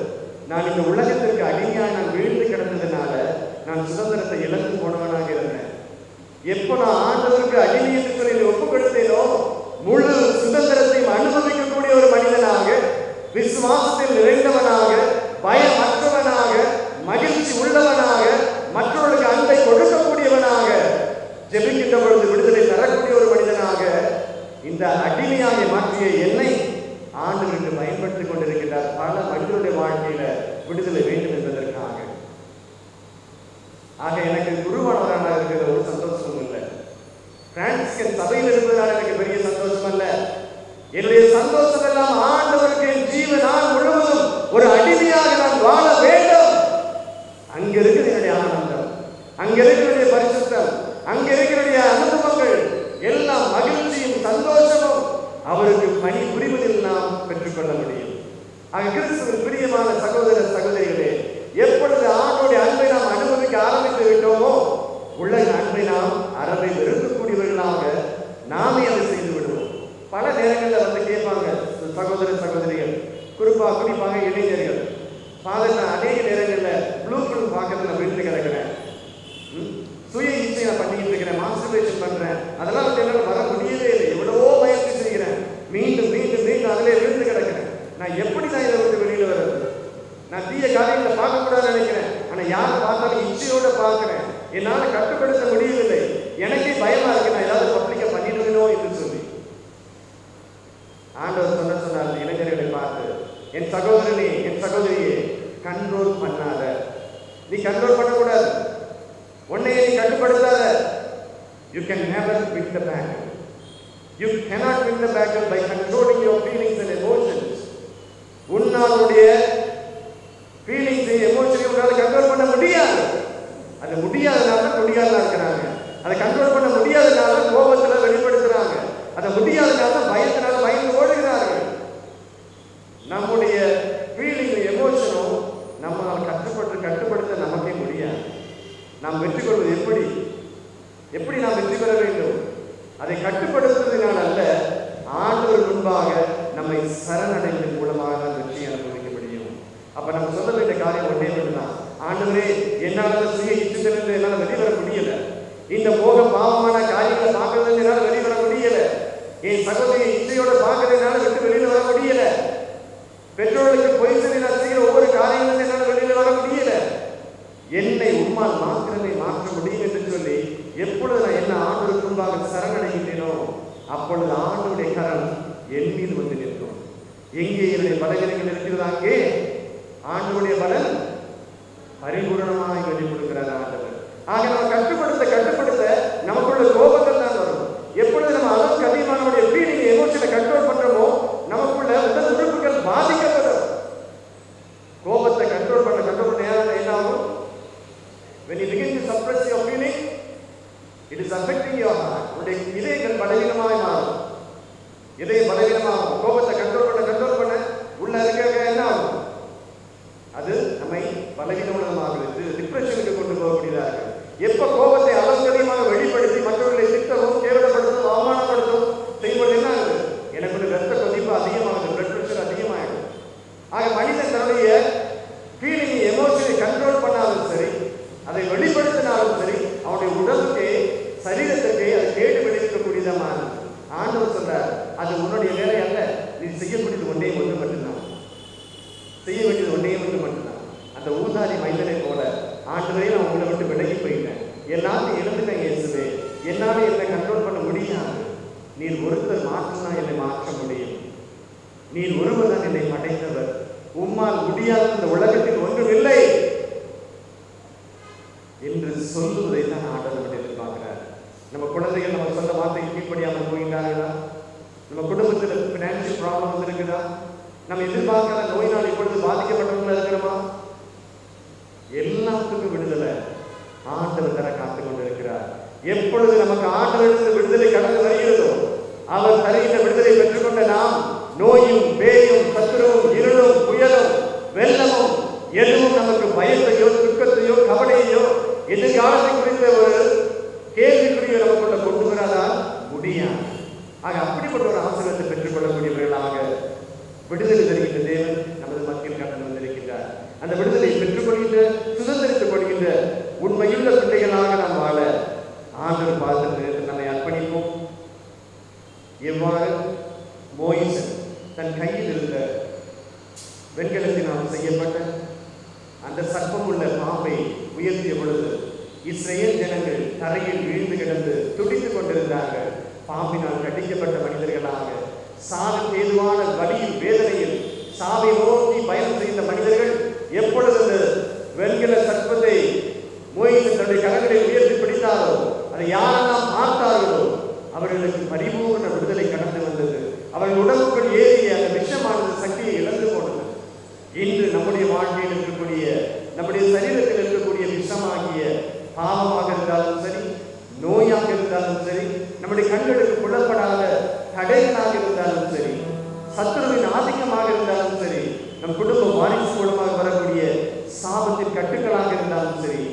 நான் இந்த உலகத்திற்கு அடிமையாக நான் வீழ்ந்து கிடந்ததுனால நான் சுதந்திரத்தை இழந்து போனவனாக இருந்தேன். எப்போ நான் ஆண்டவருக்கு அடிமை என்று சொல்லி ஒப்புக் கொடுத்தேனோ முழு சுதந்திரத்தையும் அனுபவிக்கக்கூடிய ஒரு மனிதனாக, விசுவாசத்தில் நிறைந்தவனாக, பயமற்றவனாக, மகிழ்ச்சி உள்ளவனாக, மற்றவர்களுக்கு அன்பை கொடுக்கக்கூடியவனாக, ஜெபிக்கின்ற பொழுது விடுதலை தரக்கூடிய ஒரு மனிதனாக இந்த அடிமையாக மாற்றிய என்னை ஆண்டவருக்கு பயன்படுத்திக் கொண்டிருக்கிறார். பல மனிதனுடைய வாழ்க்கையில விடுதலை வேண்டும் என்பதற்காக. ஆக எனக்கு குருவானவராக இருக்கிற ஒரு சந்தோஷமும் இல்லை, பிரான்சிஸ்கன் சபையில் இருப்பதால் எனக்கு பெரிய சந்தோஷம் அல்ல. என்னுடைய சந்தோஷம் எல்லாம் ஆண்டவருக்கு என் ஜீவனால் முழுவதும் ஒரு அடிமையாக நான் வாழ வேண்டும். அங்க இருக்கிற என்னுடைய ஆனந்தம், அங்க இருக்கிற பரிசுத்தம், அங்க இருக்கிற அனுபவங்கள் எல்லாம் மகிழ்ச்சியும் சந்தோஷமும் அவருக்கு பணி புரிவதில் நாம் பெற்றுக்கொள்ள முடியும். ஆக கிறிஸ்துவின் பிரியமான சகோதர சகோதரிகளே, எப்பொழுது ஆண்டோடைய அன்பை நாம் அனுபவிக்க ஆரம்பித்து விட்டோமோ உலக அன்பை நாம் அறவை வெறுக்கக்கூடியவர்களாக நாமே அதை செய்து விடுவோம். பல நேரங்களில் வந்து கேட்பாங்க சகோதர சகோதரிகள், குறிப்பாக இளைஞர்கள், ஃபாதர் நான் அநேக நேரங்களில் ப்ளூ ஃபிலிம் பார்க்கறது நான் வீட்டு கிடக்கிறேன், சுய இச்சை நான் பண்ணிக்கிட்டு இருக்கிறேன், மாஸ்டர்பேஷன் பண்றேன், அதெல்லாம் வந்து என்னால் வர முடியவே இல்லை, எவ்வளவோ முயற்சி செய்கிறேன், மீண்டும் மீண்டும் மீண்டும் அதிலே விழுந்து கிடக்கிறேன். நான் எப்படி தான் இதை விட்டு வெளியில வர்றது? நான் தீய காரியங்களை பார்க்கக்கூடாதுன்னு நினைக்கிறேன், ஆனால் யாரை பார்த்தாலும் இச்சையோட பார்க்கிறேன், என்னால் கட்டுப்படுத்த முடியவில்லை, எனக்கே பயமா இருக்கு, நான் ஏதாவது பப்ளிக்கை பண்ணிடுவேனோ என்று சொல்லி. ஆண்டவர் சொன்னார் இளைஞர்களை பார்த்து, என் சகோதரனே என் சகோதரியே, கண்ட்ரோல் பண்ணாத, நீ கண்ட்ரோல் பண்ணக்கூடாது, உன்னையே நீ கட்டுப்படுத்தாத. You can never win the battle. You cannot win the battle by controlling your feelings and emotions. உன்னுடைய ஃபீலிங்ஸ் எமோஷனை உன்னால் கண்ட்ரோல் பண்ண முடியாது. அது முடியாதனால முடியாதா இருக்கிறாங்க, அதை கண்ட்ரோல் பண்ண முடியாதனால கோபத்தில் வெளிப்படுத்துறாங்க, அதை முடியாதனால பயத்தினால பயந்து ஓடுகிறார்கள். நம்முடைய ஃபீலிங் எமோஷனும் நம்மளால் கட்டுப்படுத்த நமக்கே முடியாது. நாம் வெற்றி கொள்வது எப்படி நாம் வெற்றி பெற வேண்டும்? அதை கட்டுப்படுத்துவதனால் அல்ல, ஆண்டவர் முன்பாக நம்மை சரணடைந்ததன் மூலமாக வெற்றி அனுபவிக்க ஆண்டவரே என்னால் அந்த சுய இச்சத்திலிருந்து என்னால் வெளிவர முடியல, இந்த போக பாவமான காரியங்களை பார்க்கறது என்னால் வெளிவர முடியல, என் சகோதரி இச்சையோட பார்க்கறதுனால விட்டு வெளியில வர முடியல, பெற்றோர்களுக்கு பொய் சொல்லி நான் செய்கிற ஒவ்வொரு காரியங்களும் என்னால் வெளியில வர முடியல, என்னை உம்மால் மாத்திரமே மாற்ற முடியும் என்று சொல்லி எப்பொழுது நான் என்ன ஆண்டவருக்கு முன்பாக சரணடைகின்றேனோ அப்பொழுது ஆண்டவருடைய கரம் என் மீது வந்து நிற்கும். எங்கே என்னுடைய பலவீனங்கள் இருக்கிறது அங்கே ஆண்டவருடைய பலன் பரிபூரணமாய் வெளிப்படுகிறார் ஆண்டவர். ஆக நம்ம கட்டுப்படுத்த நமக்குள்ள கோபங்கள் தான் வரும். எப்பொழுது நம்ம அளவுக்கு அதிகமான நம்முடைய ஃபீலிங் எமோஷனை கண்ட்ரோல் பண்றோமோ நமக்குள்ள உடல் உறுப்புகள் பாதிக்கப்படும். கோபத்தை கண்ட்ரோல் பண்ண என்ன ஆகும்? When you begin to suppress your feeling, it is affecting your heart. உடைய இதயங்கள் பலவீனமாய் மாறும். இதயம் பலவீனமாகும். கோபத்தை கண்ட்ரோல் பண்ண உள்ள இருக்க என்ன ஆகும்? அது நம்மை பலவீனமாகிறது, டிப்ரெஷனுக்கு கொண்டு போகக்கூடியதாக. எப்ப கோபத்தை அளவுக்கு அதிகமாக வெளிப்படுத்தி மற்றவர்களை திட்டவும் கேவலப்படுத்தவும் அவமானப்படுத்தவும் செய்வது என்ன ஆகுது? எனக்கு ரத்த கொதிப்பு அதிகமாகுது, பிளட் பிரஷர் அதிகமாகும். ஆக மனிதன் தன்னுடைய ஃபீலிங் எமோஷனை கண்ட்ரோல் பண்ணாலும் சரி, அதை வெளிப்படுத்தினாலும் சரி, அவனுடைய உடலுக்கு சரீரத்துக்கு அது கேடு விளைவிக்கக்கூடியதமான ஆண்டவர் சொல்றார், அது உன்னுடைய வேலை அல்ல, நீ செய்யக்கூடியது ஒன்றே ஒன்று மட்டும்தான், செய்ய வேண்டியது ஒன்றே ஒன்று மட்டும்தான். அந்த ஊதாரி மைந்தனை போல ஆண்டவரே நான் உங்களை விட்டு விலகி போயிட்டேன், எல்லாத்தையும் இழந்துட்டேன் இயேசுவே, என்னால என்னை கண்ட்ரோல் பண்ண முடியாது, நீர் ஒருத்தர் மாற்றினா என்னை மாற்ற முடியும், நீர் ஒருவர் தான் என்னை படைத்தவர், உம்மால் முடியாத இந்த உலகத்தில் ஒன்றுமில்லை என்று சொல்லுவதை தான் ஆண்டவர் எதிர்பார்க்கிறார். நம்ம குழந்தைகள் நம்ம சொந்த வார்த்தைக்கு கீழ்ப்படியாமல் போகின்றார்களா? நம்ம குடும்பத்தில் பினான்சியல் ப்ராப்ளம் வந்திருக்குதா? நம்ம எதிர்பார்க்காத நோயினால் இப்பொழுது பாதிக்கப்பட்டவங்களா இருக்கிறோமா? எல்லாத்துக்கும் விடுதலை ஆண்டவர் தர காத்துக் கொண்டிருக்கிறார். எப்பொழுது நமக்கு ஆண்டவரிலிருந்து விடுதலை கடந்து வருகிறதோ அவர் தருகின்ற விடுதலை பெற்றுக்கொண்ட நாம் நோயும் பேயும் சத்துருவும் இருளும் புயலும் வெள்ளமும் எதுவும் நமக்கு பயத்தையோ துக்கத்தையோ கவலையோ எதிர்காலத்தை குறித்த ஒரு கேள்விக்குறியோ நமக்குள்ள கொண்டு வராதான் முடியாது. ஆக அப்படிப்பட்ட ஒரு ஆசீர்வாதத்தை பெற்றுக் கொள்ளக்கூடியவர்களாக விடுதலை தருகின்ற தேவன் நமது மத்தியில் கடந்து வந்திருக்கின்றார். அந்த விடுதலை பெற்றுக்கொள்கின்ற சுதந்திரித்துக் கொள்கின்ற உண்மையுள்ள பிள்ளைகளாக நாம் வாழ ஆண்டவர் பாதத்தில் நம்மை அர்ப்பணிப்போம். எவ்வாறு மோயிசன் தன் கையில் இருந்த வெண்கலத்தினால் செய்யப்பட்ட அந்த சர்ப்பமுள்ள பாம்பை உயர்த்திய பொழுது இஸ்ரேல் ஜனங்கள் தரையில் வீழ்ந்து கிடந்து துடித்துக் கொண்டிருந்தார்கள். பாம்பினால் கடிக்கப்பட்ட மனிதர்களாக சாவிற்கு ஏதுவான வலியில் வேதனையில் சாவை நோக்கி பயணம் செய்த மனிதர்கள் எப்பொழுது வெண்கல சர்ப்பத்தை மோயிசன் தன்னுடைய கரங்களை உயர்த்தி பிடித்தாரோ, அதை யாரெல்லாம் பார்த்தார்களோ அவர்களுக்கு பரிபூர்ண விடுதலை கடந்து வந்தது. அவர்கள் உடம்புக்குள் ஏறிய அந்த விஷமானது சக்தியை இழந்து போனது. இன்று நம்முடைய வாழ்க்கையில் இருக்கக்கூடிய நம்முடைய சரீரத்தில் இருக்கக்கூடிய விஷமாகிய பாவமாக இருந்தாலும் சரி, நோயாக இருந்தாலும் சரி, நம்முடைய கண்களுக்கு புலப்படாத தடைகளாக இருந்தாலும் சரி, சத்துருவின் ஆதிக்கமாக இருந்தாலும் சரி, நம் குடும்ப வாரிசு மூலமாக வரக்கூடிய சாபத்தின் கட்டுக்களாக இருந்தாலும் சரி,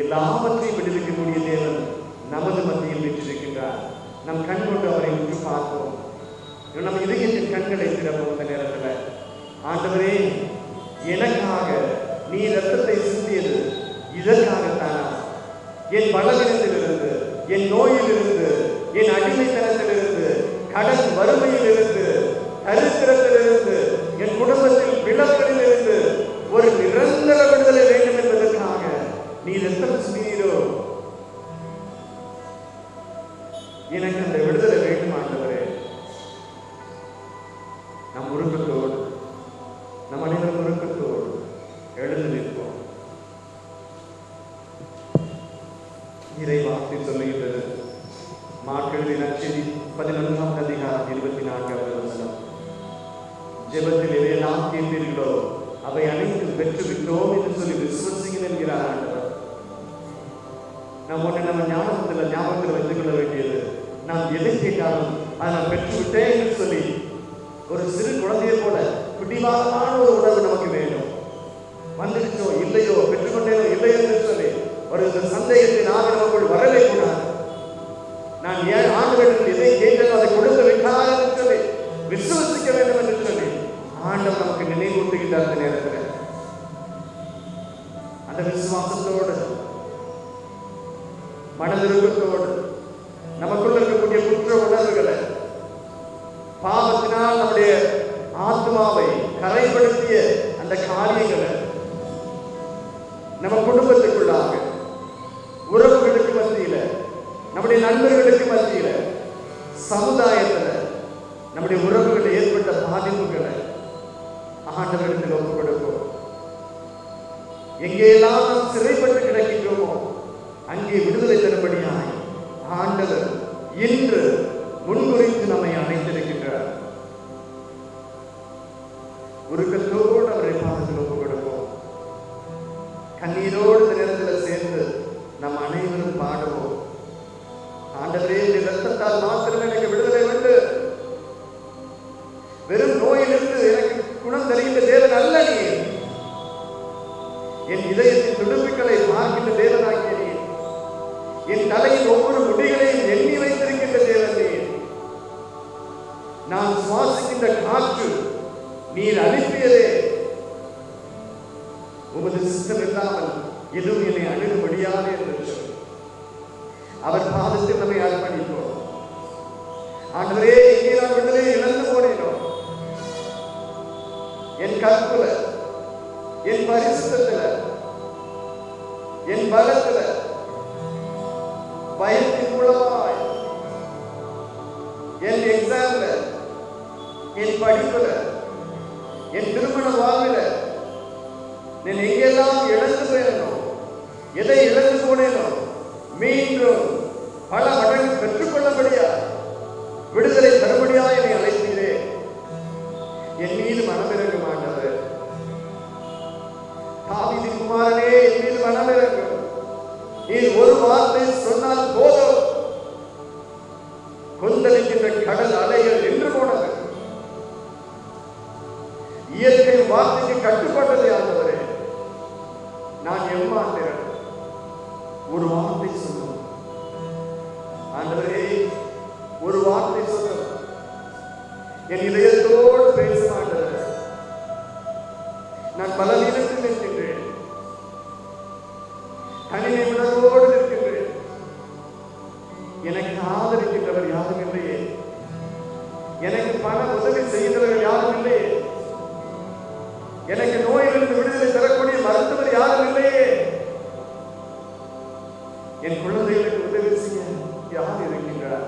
எல்லாவற்றையும் விடுவிக்கக்கூடிய தேவன் நமது மத்தியில் பெற்றிருக்கின்றார். நம் கண் கொண்டு அவரை உற்று பார்ப்போம். நம் இதயத்தின் கண்களை திறப்போம். இந்த நேரத்தில் ஆண்டவரே, எனக்காக நீ ரத்தத்தை சிந்தியது இதற்காகத்தானா? என் பலவீனத்திலிருந்து, என் நோயிலிருந்து, என் அடிமைத்தனத்திலிருந்து, கடன் வறுமையிலிருந்து, தரித்திரத்திலிருந்து, என் குடும்பத்தில் விளக்கலிலிருந்து ஒரு நிரந்தர விடுதலை வேண்டும் என்பதற்காக நீ ரத்தம் சிந்தியதோ? எனக்கு அந்த விடுதலை வேண்டும் ஆண்டவரே. நம் உருக்கத்தோடு, நம் அனைவரும் உருக்கத்தோடு எழுந்து நிற்போம். இறை வார்த்தை சொல்லுகின்றது. மார்க்கெழுதின் நற்செய்தி 11ஆம் அதிகாரம் 24ஆவது வசனம். ஜெபத்தில் எதையெல்லாம் கேட்டீர்களோ அவை அனைத்தும் பெற்று விட்டோம் என்று சொல்லி விசுவசிங்கள் என்கிறார் ஆண்டவர். நாம் ஒன்று நம்ம ஞாபகத்தில் வைத்துக் கொள்ள வேண்டியது, நாம் எதை கேட்டாலும் அதை நான் பெற்று விட்டேன் என்று சொல்லி ஒரு சிறு குழந்தையை போல பிடிவாதமான ஒரு உணர்வு நமக்கு வேண்டும். வந்துடுச்சோ இல்லையோ, பெற்றுக்கொண்டேனோ இல்லையோ என்று சொல்லி ஒரு சந்தேகத்தை நாம் நமக்குள் வரவே கூடாது. நான் ஏன் ஆண்டவரிடம் எதை கேட்டேனோ அதை கொடுத்து விட்டார் என்று சொல்லி விசுவசிக்க வேண்டும் என்று சொல்லி ஆண்டவர் நமக்கு நினைவூட்டுகின்ற அந்த நேரத்தில் அந்த விசுவாசத்தோடு மனதிருக்கத்தோடு நமக்குள்ள இருக்கக்கூடிய குற்ற உணர்வுகளை, பாவத்தினால் நம்முடைய ஆத்மாவை கரைப்படுத்திய அந்த காரியங்களை நம்ம குடும்பத்துக்குள்ளாக, உறவுகளுக்கு மத்தியில, நம்முடைய நண்பர்களுக்கு மத்தியில, சமுதாயத்துல நம்முடைய உறவுகள் ஏற்பட்ட பாதிப்புகளை ஆண்டவரிடத்தில் ஒப்புக் கொடுப்போம். எங்கெல்லாம் நாம் சிறைப்பட்டு கிடக்கின்றோமோ அங்கே விடுதலை தரும்படியாய் ஆண்டவர் இன்று முன்குறித்து நம்மை அழைத்திருக்கின்றார். உருக்கத்தோடு அவரை பாதத்தில் ஒப்புக் கொடுப்போம். கண்ணீரோடு இந்த நேரத்தில் சேர்ந்து நம் அனைவரும் பாடுவோம். ஆண்டவரே, இரத்தத்தால் மாத்திரம் எனக்கு விடுதலை உண்டு. வெறும் நோயிலிருந்து எனக்கு குணம் தருகின்ற தேவன் அல்ல நீ. என் இதயத்தின் துடுப்புகளை பார்க்கின்ற தேவனாகிய நீ. என் தலையின் ஒவ்வொரு முடிகளையும் எண்ணி வைத்திருக்கின்ற தேவன் நீ. நான் சுவாசிக்கின்ற காற்று நீர் அனுப்பியதே. உமது சித்தம் இல்லாமல் எதுவும் என்னை அணுக முடியாது என்று சொல்லி அவர் பாதத்தில் நம்மை அர்ப்பணிப்போம். ஆண்டவரே, எங்கே நான் விடுதலையை இழந்து போனேனோ, என் கற்புல, என் பரிசுத்தத்துல, என் பலத்துல, பயத்தின் மூலமாய், என் எக்ஸாம்ல, என் படிப்புல, என் திருமண வாழ்வில நான் எங்கெல்லாம் இழந்து போயேனோ, எதை இழந்து போனேனோ மீண்டும் பல மடங்கு பெற்றுக்கொள்ளபடியா, விடுதலை தரும்படியா என்னை அழைத்தீரே. என் மீது மனமிறங்க மாட்டவர். தாவீதின் குமாரனே, என் மீது மனமிறங்கும். நீர் ஒரு வார்த்தை சொன்னால் போதும், கொந்தளிக்கின்ற கடல் அலைகள் நின்று போனது. இயற்கை வார்த்தைக்கு கட்டுப்பட்டது. ஆண்டவரே, நான் எம்மாட்டேன். ஒரு வார்த்தை சொல்லும். ஆண்டவரே, ஒரு வார்த்தை சொல்லும். என் இதயத்தோடு பேச மாட்டேன். நான் பலவீனத்தில் நிற்கின்றேன். தனிமை உணர்வோடு நிற்கின்றேன். எனக்கு ஆதரிக்கின்றவர் யாரும் இல்லையே. எனக்கு பண உதவி செய்கின்றவர் யாரும் இல்லையே. எனக்கு நோயிலிருந்து விடுதலை தரக்கூடிய மருத்துவர் யாரும் இல்லையே. என் குழந்தைகளுக்கு உதவி செய்ய யார் இருக்கின்றார்?